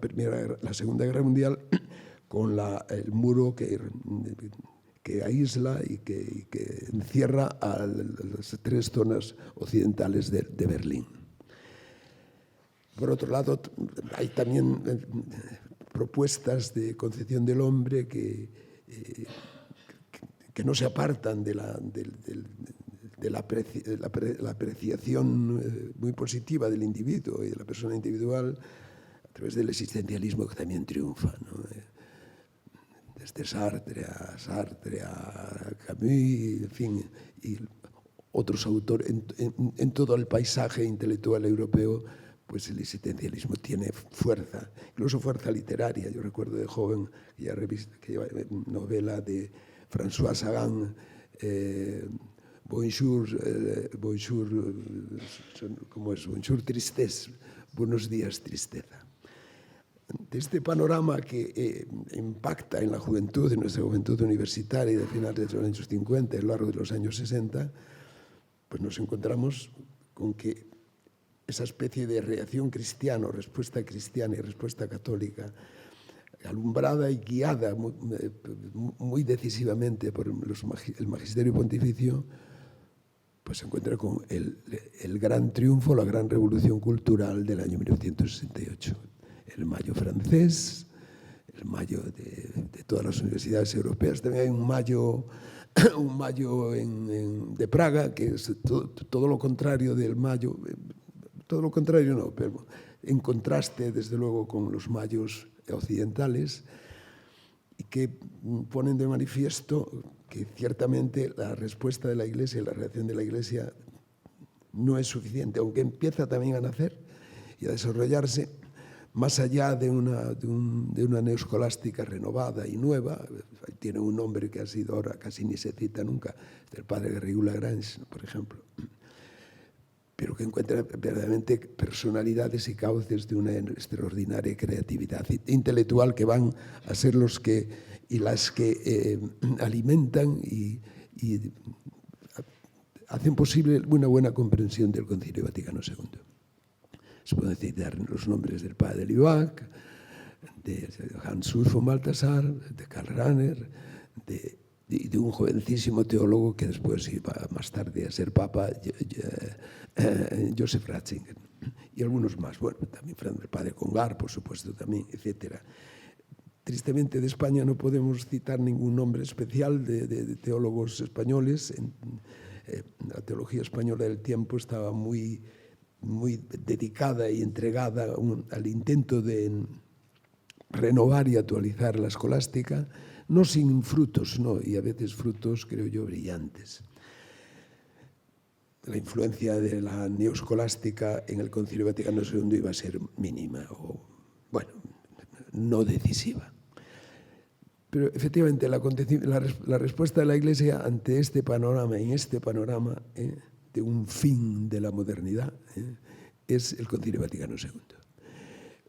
la Segunda Guerra Mundial, con el muro que aísla y que encierra a las 3 zonas occidentales de Berlín. Por otro lado, hay también propuestas de concepción del hombre que no se apartan de la apreciación muy positiva del individuo y de la persona individual a través del existencialismo que también triunfa, ¿no? Desde Sartre a Camus, en fin, y otros autores, en todo el paisaje intelectual europeo, pues el existencialismo tiene fuerza, incluso fuerza literaria. Yo recuerdo de joven aquella novela de François Sagan, Bonjour, ¿cómo es? Bonjour tristesse, buenos días tristeza. De este panorama que impacta en la juventud, en nuestra juventud universitaria de finales de los años 50 y a lo largo de los años 60, pues nos encontramos con que esa especie de reacción cristiana, respuesta cristiana y respuesta católica, alumbrada y guiada muy decisivamente por el magisterio pontificio, pues se encuentra con el gran triunfo, la gran revolución cultural del año 1968. El Mayo francés, el Mayo de todas las universidades europeas. También hay un Mayo de Praga, que es todo lo contrario del Mayo. Todo lo contrario no, pero en contraste, desde luego, con los mayos occidentales, y que ponen de manifiesto que ciertamente la respuesta de la Iglesia y la reacción de la Iglesia no es suficiente, aunque empieza también a nacer y a desarrollarse más allá de una neoscolástica renovada y nueva. Tiene un nombre que ha sido ahora casi ni se cita nunca, el padre Garrigou-Lagrange, por ejemplo, pero que encuentra verdaderamente personalidades y cauces de una extraordinaria creatividad intelectual que van a ser las que alimentan y hacen posible una buena comprensión del Concilio Vaticano II. Se pueden citar los nombres del padre Lübke, de Hans-Urs von Balthasar, de Karl Rahner, de un jovencísimo teólogo que después iba más tarde a ser papa, Joseph Ratzinger, y algunos más. Bueno, también el padre Congar, por supuesto, también, etc. Tristemente, de España no podemos citar ningún nombre especial de teólogos españoles. La teología española del tiempo estaba muy dedicada y entregada al intento de renovar y actualizar la escolástica, no sin frutos, no, y a veces frutos, creo yo, brillantes. La influencia de la neoscolástica en el Concilio Vaticano II iba a ser mínima, o, bueno, no decisiva. Pero efectivamente la respuesta de la Iglesia ante este panorama, de un fin de la modernidad, es el Concilio Vaticano II.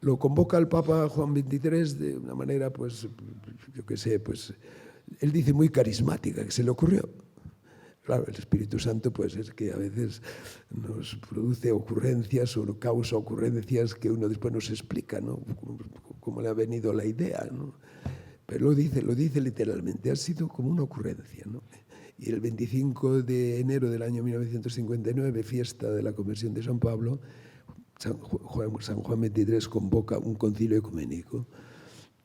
Lo convoca el Papa Juan XXIII de una manera, pues, yo qué sé, pues, él dice muy carismática, que se le ocurrió. Claro, el Espíritu Santo, pues, es que a veces nos produce ocurrencias o causa ocurrencias que uno después no se explica, ¿no? Cómo le ha venido la idea, ¿no? Pero lo dice literalmente, ha sido como una ocurrencia, ¿no? Y el 25 de enero del año 1959, fiesta de la conversión de San Pablo, San Juan XXIII convoca un concilio ecuménico,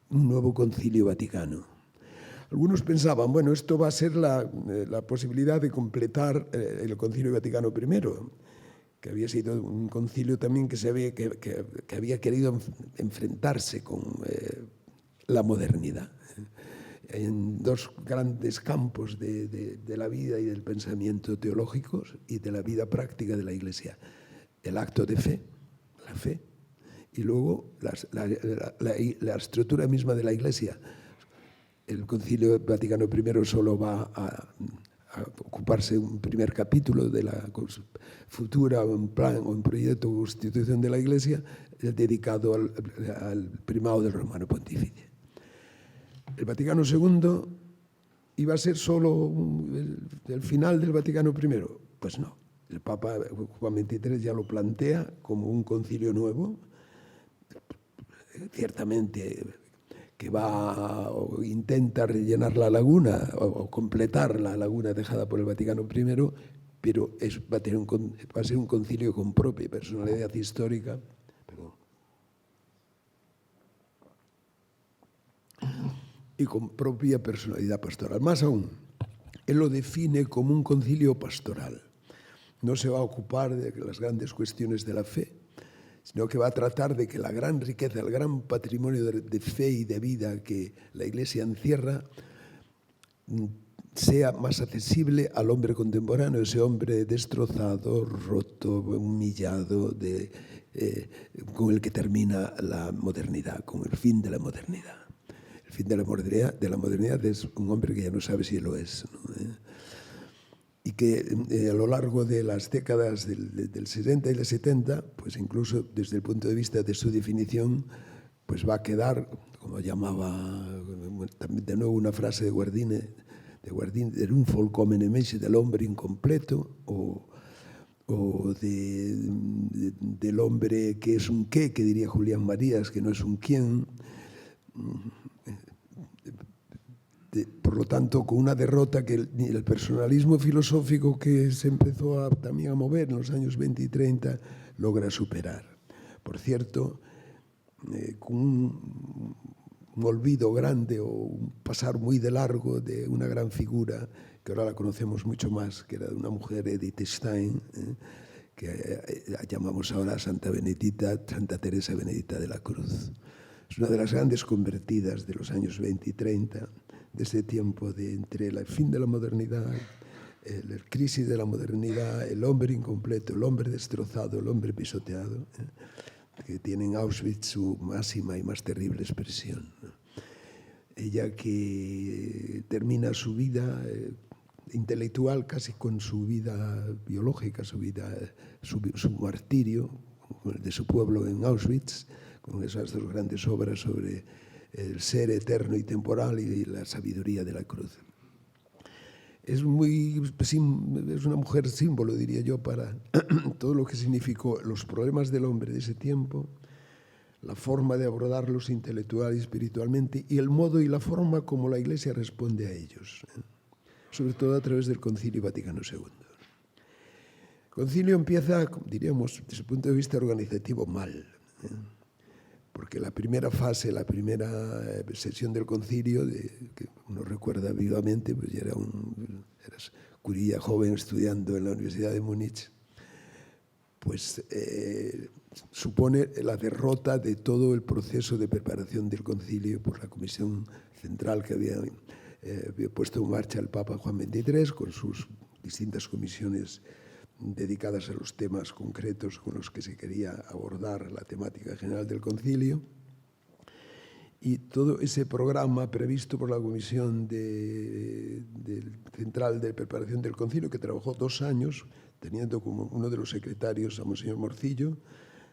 un nuevo concilio vaticano. Algunos pensaban, bueno, esto va a ser la posibilidad de completar el Concilio Vaticano I, que había sido un concilio también que había querido enfrentarse con la modernidad en dos grandes campos de la vida y del pensamiento teológicos y de la vida práctica de la Iglesia. El acto de fe, la fe, y luego la estructura misma de la Iglesia. El Concilio Vaticano I solo va a ocuparse un primer capítulo de la futura, un plan o un proyecto de constitución de la Iglesia dedicado al primado del Romano Pontífice. El Vaticano II iba a ser solo el final del Vaticano I. Pues no, el Papa Juan XXIII ya lo plantea como un concilio nuevo, ciertamente que va o intenta rellenar la laguna o completar la laguna dejada por el Vaticano I, pero va a ser un concilio con propia personalidad histórica. Y con propia personalidad pastoral. Más aún, él lo define como un concilio pastoral. No se va a ocupar de las grandes cuestiones de la fe, sino que va a tratar de que la gran riqueza, el gran patrimonio de fe y de vida que la Iglesia encierra sea más accesible al hombre contemporáneo, ese hombre destrozado, roto, humillado, con el que termina la modernidad, con el fin de la modernidad. El fin de la modernidad es un hombre que ya no sabe si lo es, ¿no? Y que a lo largo de las décadas del 60 y del 70, pues incluso desde el punto de vista de su definición, pues va a quedar, como llamaba también de nuevo una frase de Guardini, del un folcomene mensch, del hombre incompleto, o del hombre que es un qué, que diría Julián Marías, que no es un quién. Por lo tanto, con una derrota que el personalismo filosófico que se empezó también a mover en los años 20 y 30 logra superar. Por cierto, con un olvido grande o un pasar muy de largo de una gran figura, que ahora la conocemos mucho más, que era de una mujer, Edith Stein, que llamamos ahora Santa Teresa Benedicta de la Cruz. Es una de las grandes convertidas de los años 20 y 30, de ese tiempo entre el fin de la modernidad, la crisis de la modernidad, el hombre incompleto, el hombre destrozado, el hombre pisoteado, que tiene en Auschwitz su máxima y más terrible expresión. Ella que termina su vida intelectual casi con su vida biológica, su martirio de su pueblo en Auschwitz, con esas dos grandes obras sobre el ser eterno y temporal y la sabiduría de la cruz. Es una mujer símbolo, diría yo, para todo lo que significó los problemas del hombre de ese tiempo, la forma de abordarlos intelectual y espiritualmente, y el modo y la forma como la Iglesia responde a ellos, sobre todo a través del Concilio Vaticano II. El concilio empieza, diríamos, desde el punto de vista organizativo, mal, porque la primera fase, la primera sesión del concilio, que uno recuerda vivamente, pues ya eras curilla joven estudiando en la Universidad de Múnich, pues supone la derrota de todo el proceso de preparación del concilio por la comisión central que había puesto en marcha el Papa Juan XXIII, con sus distintas comisiones dedicadas a los temas concretos con los que se quería abordar la temática general del concilio. Y todo ese programa previsto por la Comisión Central de Preparación del Concilio, que trabajó 2 años, teniendo como uno de los secretarios a Monseñor Morcillo,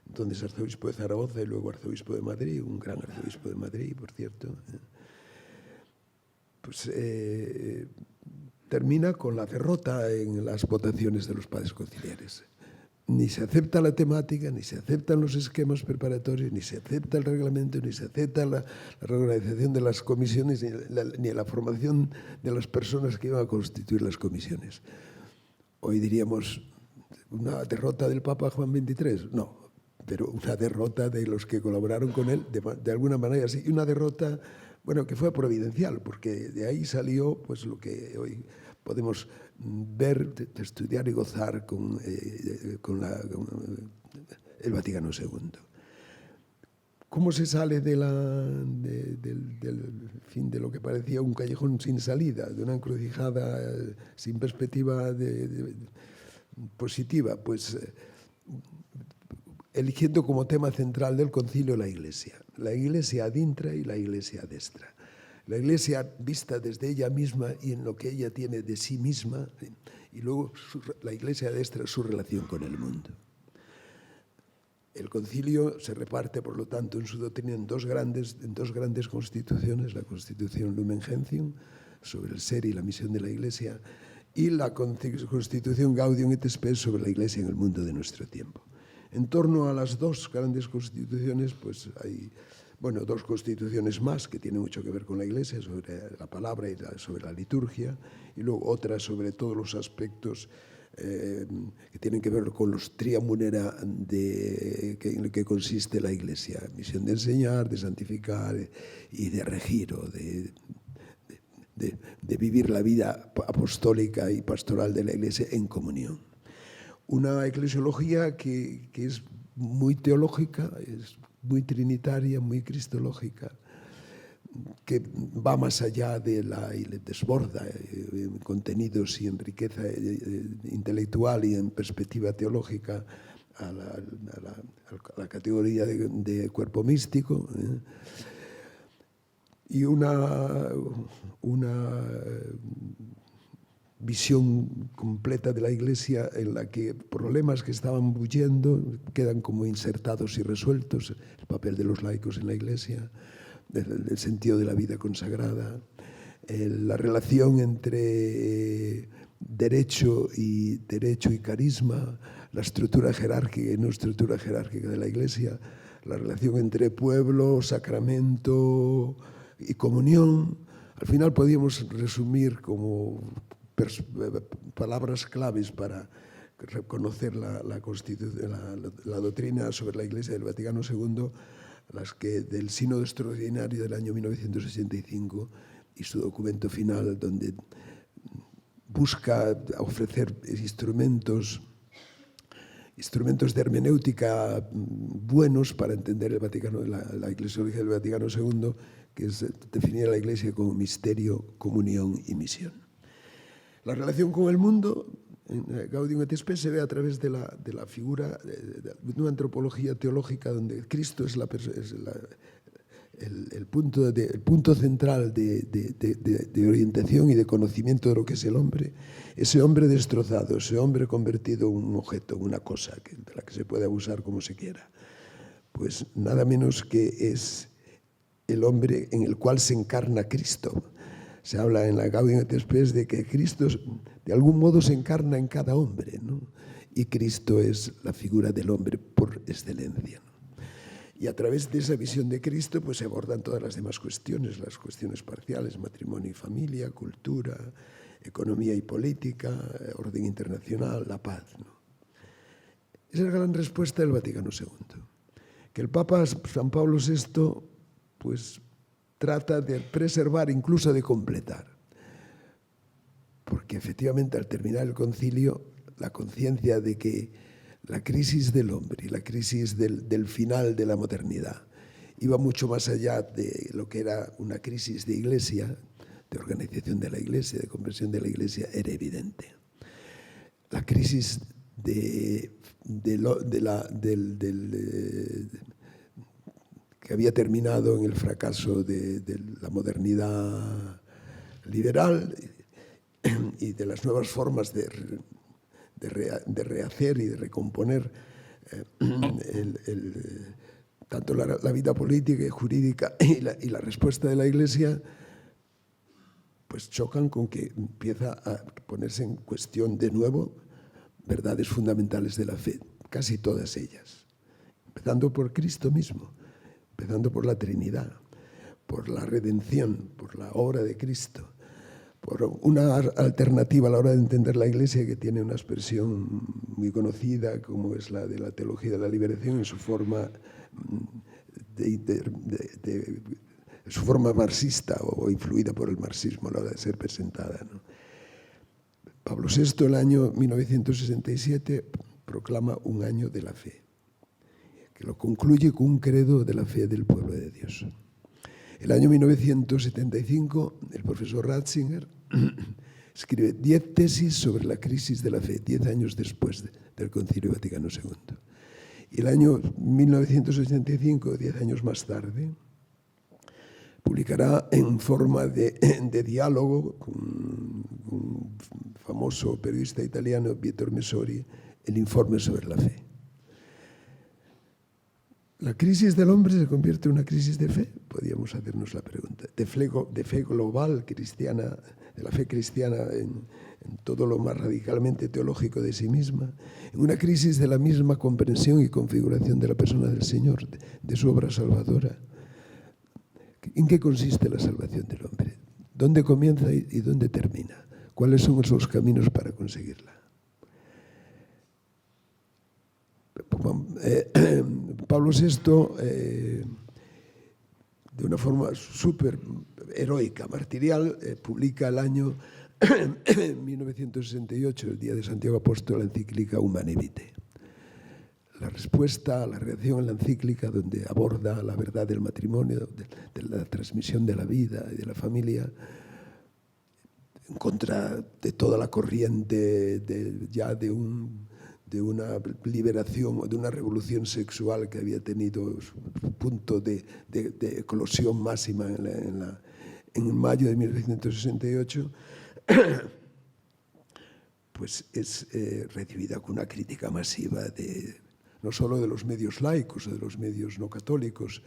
entonces arzobispo de Zaragoza y luego arzobispo de Madrid, un gran arzobispo de Madrid, por cierto, pues termina con la derrota en las votaciones de los padres conciliares. Ni se acepta la temática, ni se aceptan los esquemas preparatorios, ni se acepta el reglamento, ni se acepta la reorganización de las comisiones, ni la formación de las personas que iban a constituir las comisiones. Hoy diríamos una derrota del Papa Juan XXIII, no, pero una derrota de los que colaboraron con él, de alguna manera sí, y una derrota, bueno, que fue providencial, porque de ahí salió pues lo que hoy podemos ver, estudiar y gozar con el Vaticano II. ¿Cómo se sale del fin de lo que parecía un callejón sin salida, de una encrucijada sin perspectiva positiva? Pues eligiendo como tema central del concilio la Iglesia ad intra y la Iglesia ad extra. La Iglesia vista desde ella misma y en lo que ella tiene de sí misma y luego la Iglesia destra su relación con el mundo. El concilio se reparte, por lo tanto, en su doctrina en dos grandes constituciones, la Constitución Lumen Gentium, sobre el ser y la misión de la Iglesia, y la Constitución Gaudium et Spes sobre la Iglesia en el mundo de nuestro tiempo. En torno a las dos grandes constituciones, pues hay dos constituciones más que tienen mucho que ver con la Iglesia, sobre la palabra y sobre la liturgia, y luego otras sobre todos los aspectos que tienen que ver con los triamunera en el que consiste la Iglesia: misión de enseñar, de santificar y de regir, o de vivir la vida apostólica y pastoral de la Iglesia en comunión. Una eclesiología que es muy teológica, es muy trinitaria, muy cristológica, que va más allá y le desborda en contenidos y en riqueza intelectual y en perspectiva teológica a la categoría de cuerpo místico, y una visión completa de la Iglesia en la que problemas que estaban bullendo quedan como insertados y resueltos: el papel de los laicos en la Iglesia, el sentido de la vida consagrada, la relación entre derecho y carisma, la estructura jerárquica y no estructura jerárquica de la Iglesia, la relación entre pueblo, sacramento y comunión. Al final podíamos resumir como palabras claves para reconocer la doctrina sobre la Iglesia del Vaticano II, las que del Sínodo Extraordinario del año 1965 y su documento final, donde busca ofrecer instrumentos de hermenéutica buenos para entender el Vaticano, la eclesiología del Vaticano II, que es definir a la Iglesia como misterio, comunión y misión. La relación con el mundo en Gaudium et Spes se ve a través de la figura de una antropología teológica donde Cristo es el punto central de orientación y de conocimiento de lo que es el hombre. Ese hombre destrozado, ese hombre convertido en un objeto, en una cosa de la que se puede abusar como se quiera, pues nada menos que es el hombre en el cual se encarna Cristo. Se habla en la Gaudium et Spes de que Cristo de algún modo se encarna en cada hombre, ¿no? Y Cristo es la figura del hombre por excelencia, ¿no? Y a través de esa visión de Cristo pues se abordan todas las demás cuestiones, las cuestiones parciales: matrimonio y familia, cultura, economía y política, orden internacional, la paz, ¿no? Esa es la gran respuesta del Vaticano II, que el Papa San Pablo VI pues trata de preservar, incluso de completar. Porque efectivamente al terminar el concilio, la conciencia de que la crisis del hombre y la crisis del final de la modernidad iba mucho más allá de lo que era una crisis de Iglesia, de organización de la Iglesia, de conversión de la Iglesia, era evidente. La crisis que había terminado en el fracaso de la modernidad liberal y de las nuevas formas de rehacer y de recomponer tanto la vida política y jurídica y la respuesta de la Iglesia, pues chocan con que empieza a ponerse en cuestión de nuevo verdades fundamentales de la fe, casi todas ellas, empezando por Cristo mismo, empezando por la Trinidad, por la redención, por la obra de Cristo, por una alternativa a la hora de entender la Iglesia que tiene una expresión muy conocida, como es la de la teología de la liberación, en su forma su forma marxista o influida por el marxismo a la hora de ser presentada, ¿no? Pablo VI, el año 1967, proclama un año de la fe, que lo concluye con un credo de la fe del pueblo de Dios. El año 1975, el profesor Ratzinger escribe 10 tesis sobre la crisis de la fe, 10 años después del Concilio Vaticano II. Y el año 1985, 10 años más tarde, publicará en forma de diálogo con un famoso periodista italiano Pietro Messori, el informe sobre la fe. ¿La crisis del hombre se convierte en una crisis de fe? Podríamos hacernos la pregunta. De fe global cristiana, de la fe cristiana en todo lo más radicalmente teológico de sí misma, en una crisis de la misma comprensión y configuración de la persona del Señor, de su obra salvadora. ¿En qué consiste la salvación del hombre? ¿Dónde comienza y dónde termina? ¿Cuáles son esos caminos para conseguirla? Pablo VI, de una forma súper heroica, martirial, publica el año 1968, el día de Santiago Apóstol, la encíclica Humanae Vitae. La respuesta a la reacción en la encíclica, donde aborda la verdad del matrimonio, de la transmisión de la vida y de la familia, en contra de toda la corriente de una liberación o de una revolución sexual que había tenido su punto de eclosión máxima en mayo de 1968, pues es recibida con una crítica masiva no solo de los medios laicos o de los medios no católicos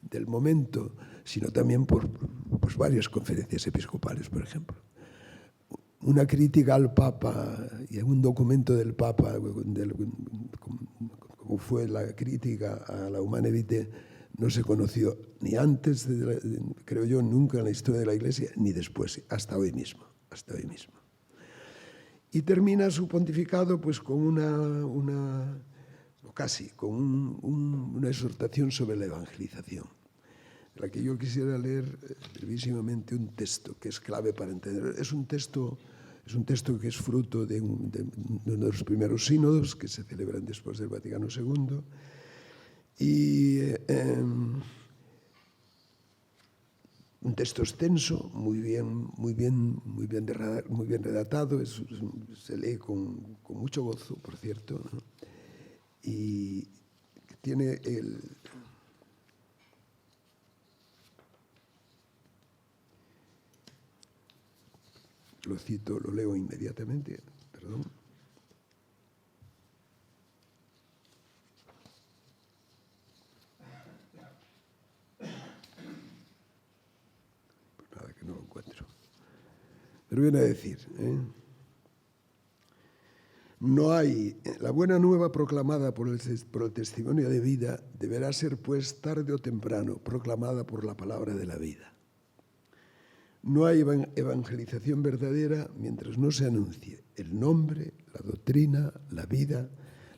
del momento, sino también por pues, varias conferencias episcopales, por ejemplo. Una crítica al Papa y en un documento del Papa, como fue la crítica a la Humanae Vitae, no se conoció ni antes, creo yo, nunca en la historia de la Iglesia, ni después, hasta hoy mismo. Y termina su pontificado pues, con una exhortación sobre la evangelización, de la que yo quisiera leer brevísimamente un texto que es clave para entender. Es un texto que es fruto de uno de los primeros sínodos que se celebran después del Vaticano II y un texto extenso, muy bien redactado, se lee con mucho gozo, por cierto, ¿no? Y tiene lo cito, lo leo inmediatamente, perdón. Pues nada, que no lo encuentro. Pero viene a decir, no hay, la buena nueva proclamada por el testimonio de vida deberá ser pues tarde o temprano proclamada por la palabra de la vida. No hay evangelización verdadera mientras no se anuncie el nombre, la doctrina, la vida,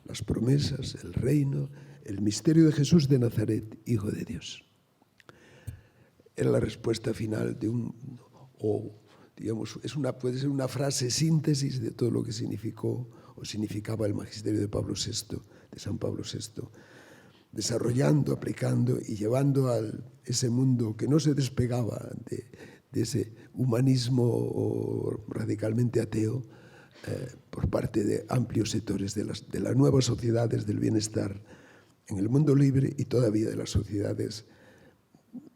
las promesas, el reino, el misterio de Jesús de Nazaret, Hijo de Dios. Era la respuesta final de puede ser una frase síntesis de todo lo que significó o significaba el magisterio de San Pablo VI, desarrollando, aplicando y llevando a ese mundo que no se despegaba de ese humanismo radicalmente ateo por parte de amplios sectores de las nuevas sociedades del bienestar en el mundo libre y todavía de las sociedades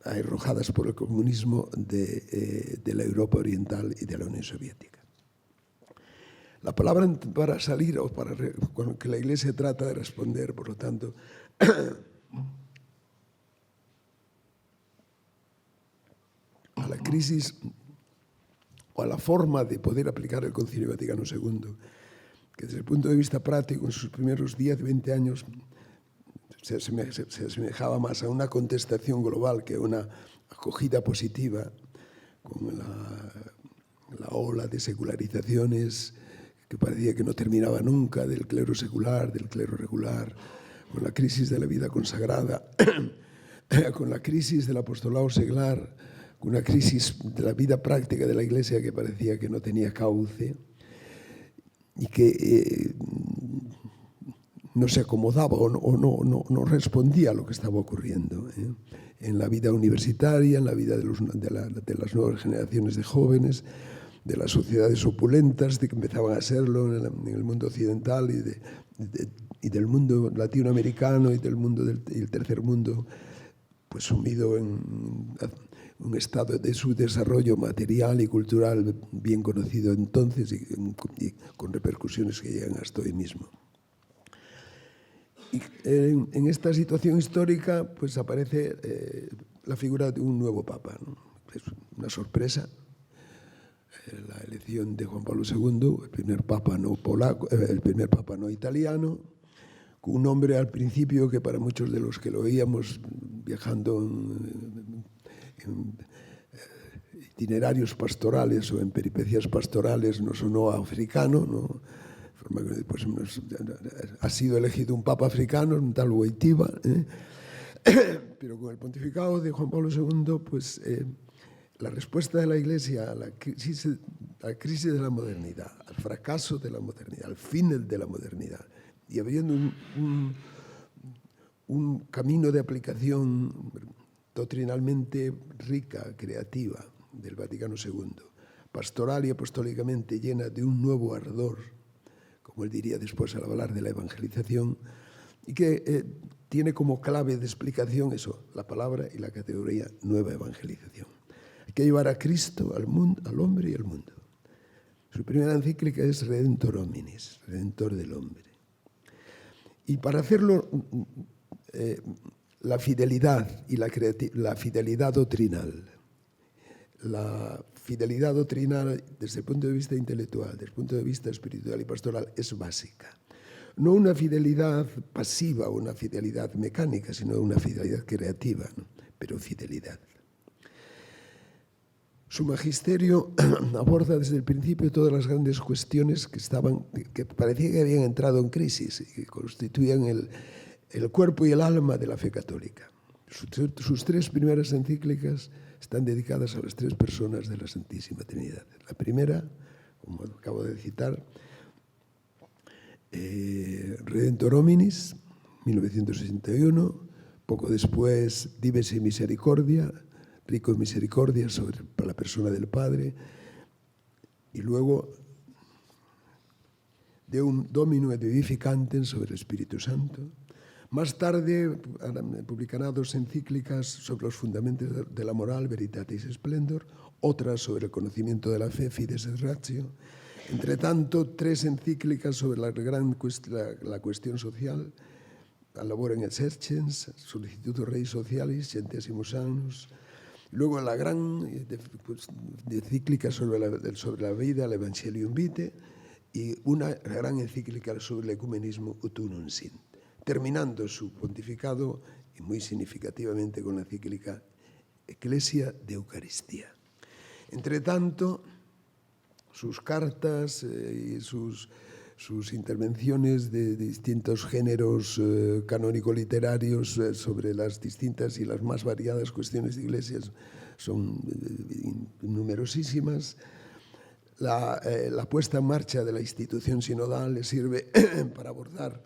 arrojadas por el comunismo de la Europa Oriental y de la Unión Soviética. La palabra para salir o con lo que la Iglesia trata de responder, por lo tanto, a la crisis o a la forma de poder aplicar el Concilio Vaticano II, que desde el punto de vista práctico en sus primeros 10, 20 años se asemejaba más a una contestación global que a una acogida positiva con la ola de secularizaciones que parecía que no terminaba nunca, del clero secular, del clero regular, con la crisis de la vida consagrada, con la crisis del apostolado seglar, con una crisis de la vida práctica de la Iglesia que parecía que no tenía cauce y que no se acomodaba o no respondía a lo que estaba ocurriendo en la vida universitaria, en la vida de las nuevas generaciones de jóvenes, de las sociedades opulentas que empezaban a serlo en el mundo occidental y del mundo latinoamericano y del mundo del tercer mundo, pues sumido en un estado de su desarrollo material y cultural bien conocido entonces y con repercusiones que llegan hasta hoy mismo. Y en esta situación histórica pues aparece la figura de un nuevo papa, ¿no? Es una sorpresa, la elección de Juan Pablo II, el primer papa no polaco, el primer papa no italiano, con un nombre al principio que para muchos de los que lo oíamos viajando en itinerarios pastorales o en peripecias pastorales nos sonó a africano, ¿no? Pues, ha sido elegido un papa africano, un tal Wojtyła, pero con el pontificado de Juan Pablo II, pues la respuesta de la Iglesia a la crisis de la modernidad, al fracaso de la modernidad, al fin de la modernidad, y abriendo un camino de aplicación doctrinalmente rica, creativa, del Vaticano II, pastoral y apostólicamente llena de un nuevo ardor, como él diría después al hablar de la evangelización, y que tiene como clave de explicación eso, la palabra y la categoría nueva evangelización. Hay que llevar a Cristo al mundo, al hombre y al mundo. Su primera encíclica es Redentor Hominis, Redentor del hombre. Y para hacerlo, la fidelidad y la fidelidad doctrinal, desde el punto de vista intelectual, desde el punto de vista espiritual y pastoral, es básica. No una fidelidad pasiva o una fidelidad mecánica, sino una fidelidad creativa, ¿no? Pero fidelidad. Su magisterio aborda desde el principio todas las grandes cuestiones que parecía que habían entrado en crisis y que constituían el cuerpo y el alma de la fe católica. Sus tres primeras encíclicas están dedicadas a las tres personas de la Santísima Trinidad. La primera, como acabo de citar, Redentor Hominis, 1961, poco después Dives y Misericordia, Rico en Misericordia sobre la persona del Padre, y luego De un Domino et Vivificantem sobre el Espíritu Santo. Más tarde publicará dos encíclicas sobre los fundamentos de la moral, Veritatis Splendor, otra sobre el conocimiento de la fe, Fides et Ratio. Entre tanto, tres encíclicas sobre la cuestión social, Laborem et Exercens, Solicitudo Rei Socialis, Centesimus Annus. Luego la gran encíclica sobre la vida, el Evangelium Vitae, y una gran encíclica sobre el ecumenismo, Ut Unum Sint, terminando su pontificado, y muy significativamente, con la encíclica Ecclesia de Eucaristía. Entre tanto, sus cartas y sus intervenciones de distintos géneros canónico-literarios sobre las distintas y las más variadas cuestiones de iglesias son numerosísimas. La puesta en marcha de la institución sinodal le sirve para abordar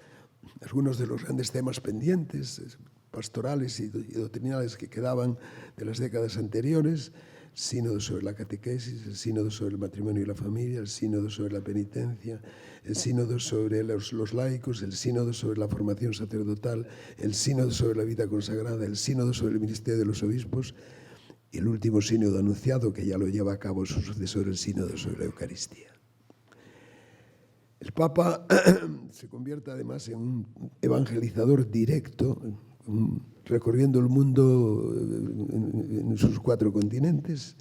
algunos de los grandes temas pendientes, pastorales y doctrinales que quedaban de las décadas anteriores: sínodo sobre la catequesis, el sínodo sobre el matrimonio y la familia, el sínodo sobre la penitencia, el sínodo sobre los laicos, el sínodo sobre la formación sacerdotal, el sínodo sobre la vida consagrada, el sínodo sobre el ministerio de los obispos y el último sínodo anunciado, que ya lo lleva a cabo su sucesor, el sínodo sobre la Eucaristía. El Papa se convierte además en un evangelizador directo, recorriendo el mundo en sus 4 continentes.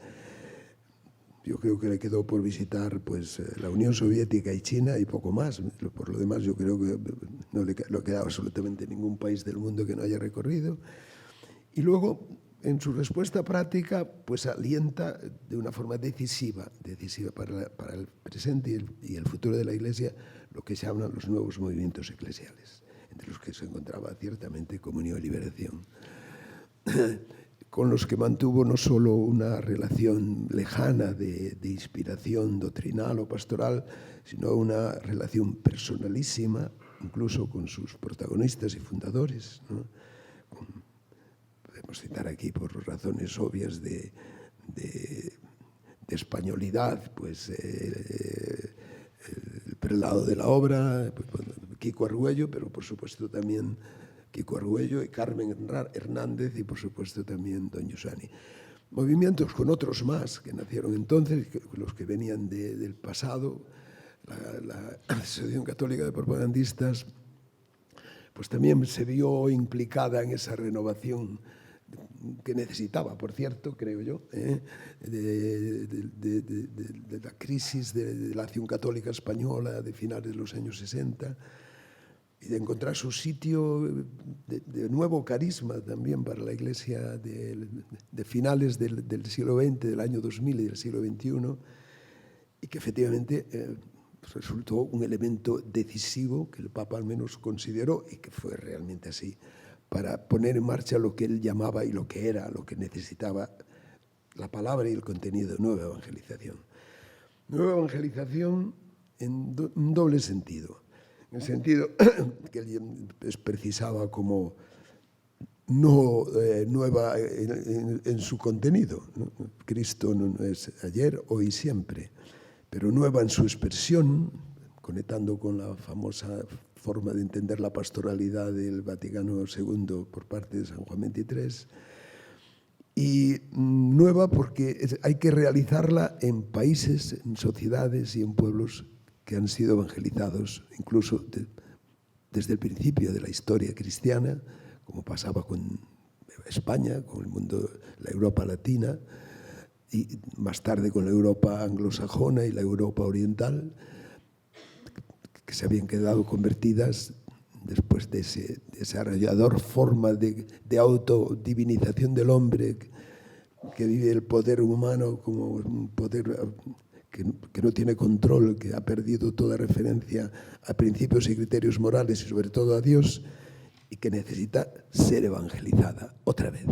Yo creo que le quedó por visitar pues, la Unión Soviética y China y poco más. Por lo demás, yo creo que no le quedaba absolutamente ningún país del mundo que no haya recorrido. Y luego, en su respuesta práctica, pues alienta de una forma decisiva para el presente y el futuro de la Iglesia, lo que se llaman los nuevos movimientos eclesiales, entre los que se encontraba ciertamente Comunión y Liberación, con los que mantuvo no solo una relación lejana de inspiración doctrinal o pastoral, sino una relación personalísima, incluso con sus protagonistas y fundadores, ¿no? Podemos citar aquí, por razones obvias de españolidad, pues el prelado de la obra, Quico Argüello, pero por supuesto también Quico Argüello y Carmen Hernández y por supuesto también Don Giussani. movimientos, con otros más que nacieron entonces, los que venían del pasado, la Asociación Católica de Propagandistas, pues también se vio implicada en esa renovación que necesitaba, por cierto, creo yo, de la crisis de la acción católica española de finales de los años 60, y de encontrar su sitio de nuevo carisma también para la Iglesia de finales del siglo XX, del año 2000 y del siglo XXI, y que efectivamente resultó un elemento decisivo que el Papa al menos consideró, y que fue realmente así, para poner en marcha lo que él llamaba y lo que era, lo que necesitaba la palabra y el contenido de nueva evangelización. Nueva evangelización en un doble sentido. En el sentido que él precisaba como no nueva en su contenido, ¿no? Cristo no es ayer, hoy y siempre, pero nueva en su expresión, conectando con la famosa forma de entender la pastoralidad del Vaticano II por parte de San Juan XXIII, y nueva porque hay que realizarla en países, en sociedades y en pueblos que han sido evangelizados incluso desde el principio de la historia cristiana, como pasaba con España, con el mundo, la Europa latina, y más tarde con la Europa anglosajona y la Europa oriental, que se habían quedado convertidas después de esa arrolladora forma de autodivinización del hombre, que vive el poder humano como un poder que no tiene control, que ha perdido toda referencia a principios y criterios morales y sobre todo a Dios, y que necesita ser evangelizada otra vez.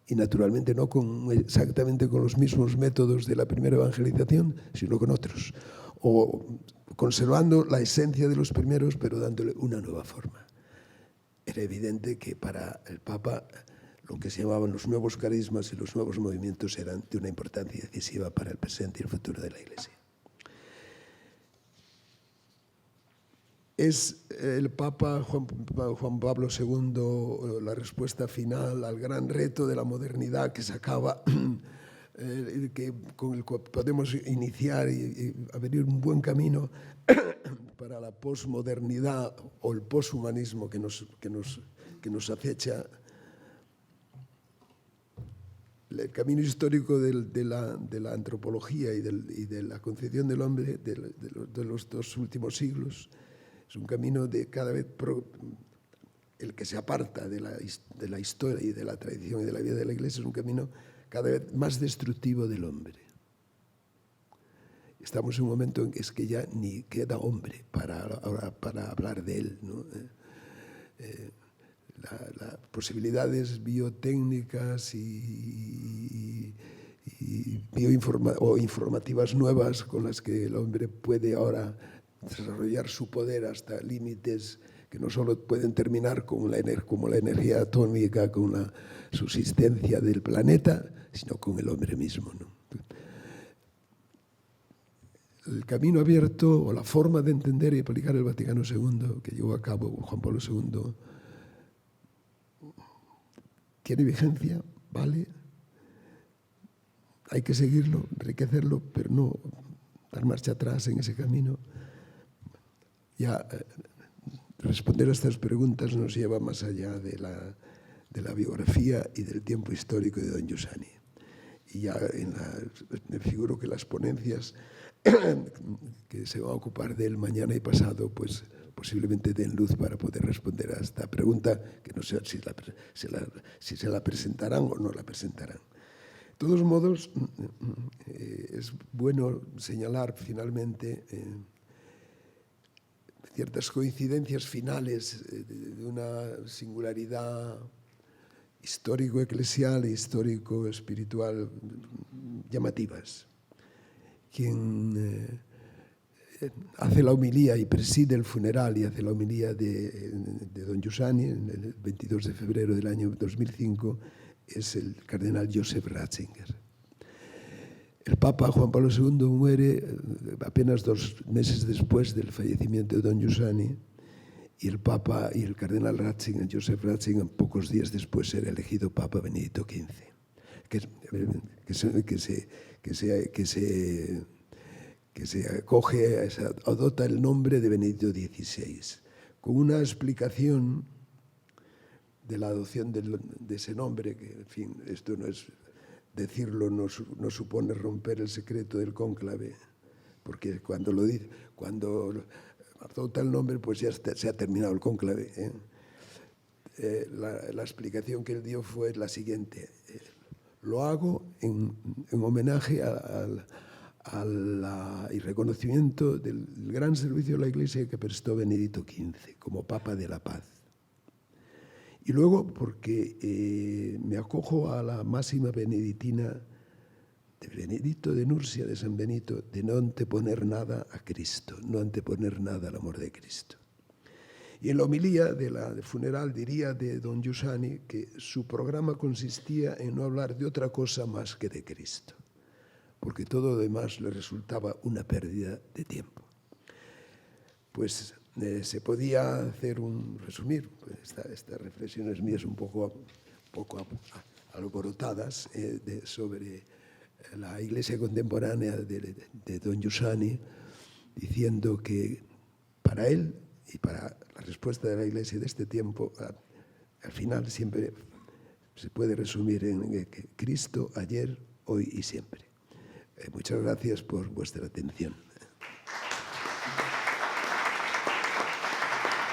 Y naturalmente no exactamente con los mismos métodos de la primera evangelización, sino con otros, o conservando la esencia de los primeros, pero dándole una nueva forma. Era evidente que para el Papa lo que se llamaban los nuevos carismas y los nuevos movimientos eran de una importancia decisiva para el presente y el futuro de la Iglesia. Es el Papa Juan Pablo II la respuesta final al gran reto de la modernidad que sacaba, con el que podemos iniciar y abrir un buen camino para la posmodernidad o el poshumanismo que nos acecha. El camino histórico de la antropología y de la concepción del hombre de los dos últimos siglos es un camino de cada vez el que se aparta de la historia y de la tradición y de la vida de la Iglesia, es un camino cada vez más destructivo del hombre. Estamos en un momento en que es que ya ni queda hombre para hablar de él, ¿no? Las posibilidades biotécnicas y informativas nuevas con las que el hombre puede ahora desarrollar su poder hasta límites que no solo pueden terminar como la energía atómica, con la subsistencia del planeta, sino con el hombre mismo, ¿no? El camino abierto o la forma de entender y aplicar el Vaticano II que llevó a cabo Juan Pablo II tiene vigencia, ¿vale? Hay que seguirlo, enriquecerlo, pero no dar marcha atrás en ese camino. Ya responder a estas preguntas nos lleva más allá de la biografía y del tiempo histórico de don Giussani. Y ya me figuro que las ponencias que se van a ocupar de él mañana y pasado, pues posiblemente den luz para poder responder a esta pregunta, que no sé si se la presentarán o no la presentarán. De todos modos, es bueno señalar finalmente ciertas coincidencias finales de una singularidad histórico-eclesial e histórico-espiritual llamativas. Quien hace la homilía y preside el funeral y hace la homilía de don Giussani el 22 de febrero del año 2005 es el cardenal Joseph Ratzinger. El Papa Juan Pablo II muere apenas 2 meses después del fallecimiento de don Giussani, y el Papa y el cardenal Ratzinger, Joseph Ratzinger, pocos días después era elegido Papa Benedicto XV. adopta el nombre de Benedicto XVI, con una explicación de la adopción de ese nombre, que, en fin, esto no es decirlo, no supone romper el secreto del cónclave, porque cuando adopta el nombre, pues ya se ha terminado el cónclave. La explicación que él dio fue la siguiente: lo hago en homenaje y reconocimiento del gran servicio de la Iglesia que prestó Benedicto XV como Papa de la Paz. Y luego porque me acojo a la máxima benedictina de Benedicto de Nursia, de San Benito, de no anteponer nada a Cristo, no anteponer nada al amor de Cristo. Y en la homilía de la funeral diría de don Giussani que su programa consistía en no hablar de otra cosa más que de Cristo, porque todo lo demás le resultaba una pérdida de tiempo. Pues se podía hacer resumir estas reflexiones mías un poco alborotadas sobre la Iglesia contemporánea de don Giussani, diciendo que para él y para la respuesta de la Iglesia de este tiempo, al final siempre se puede resumir en que Cristo ayer, hoy y siempre. Muchas gracias por vuestra atención.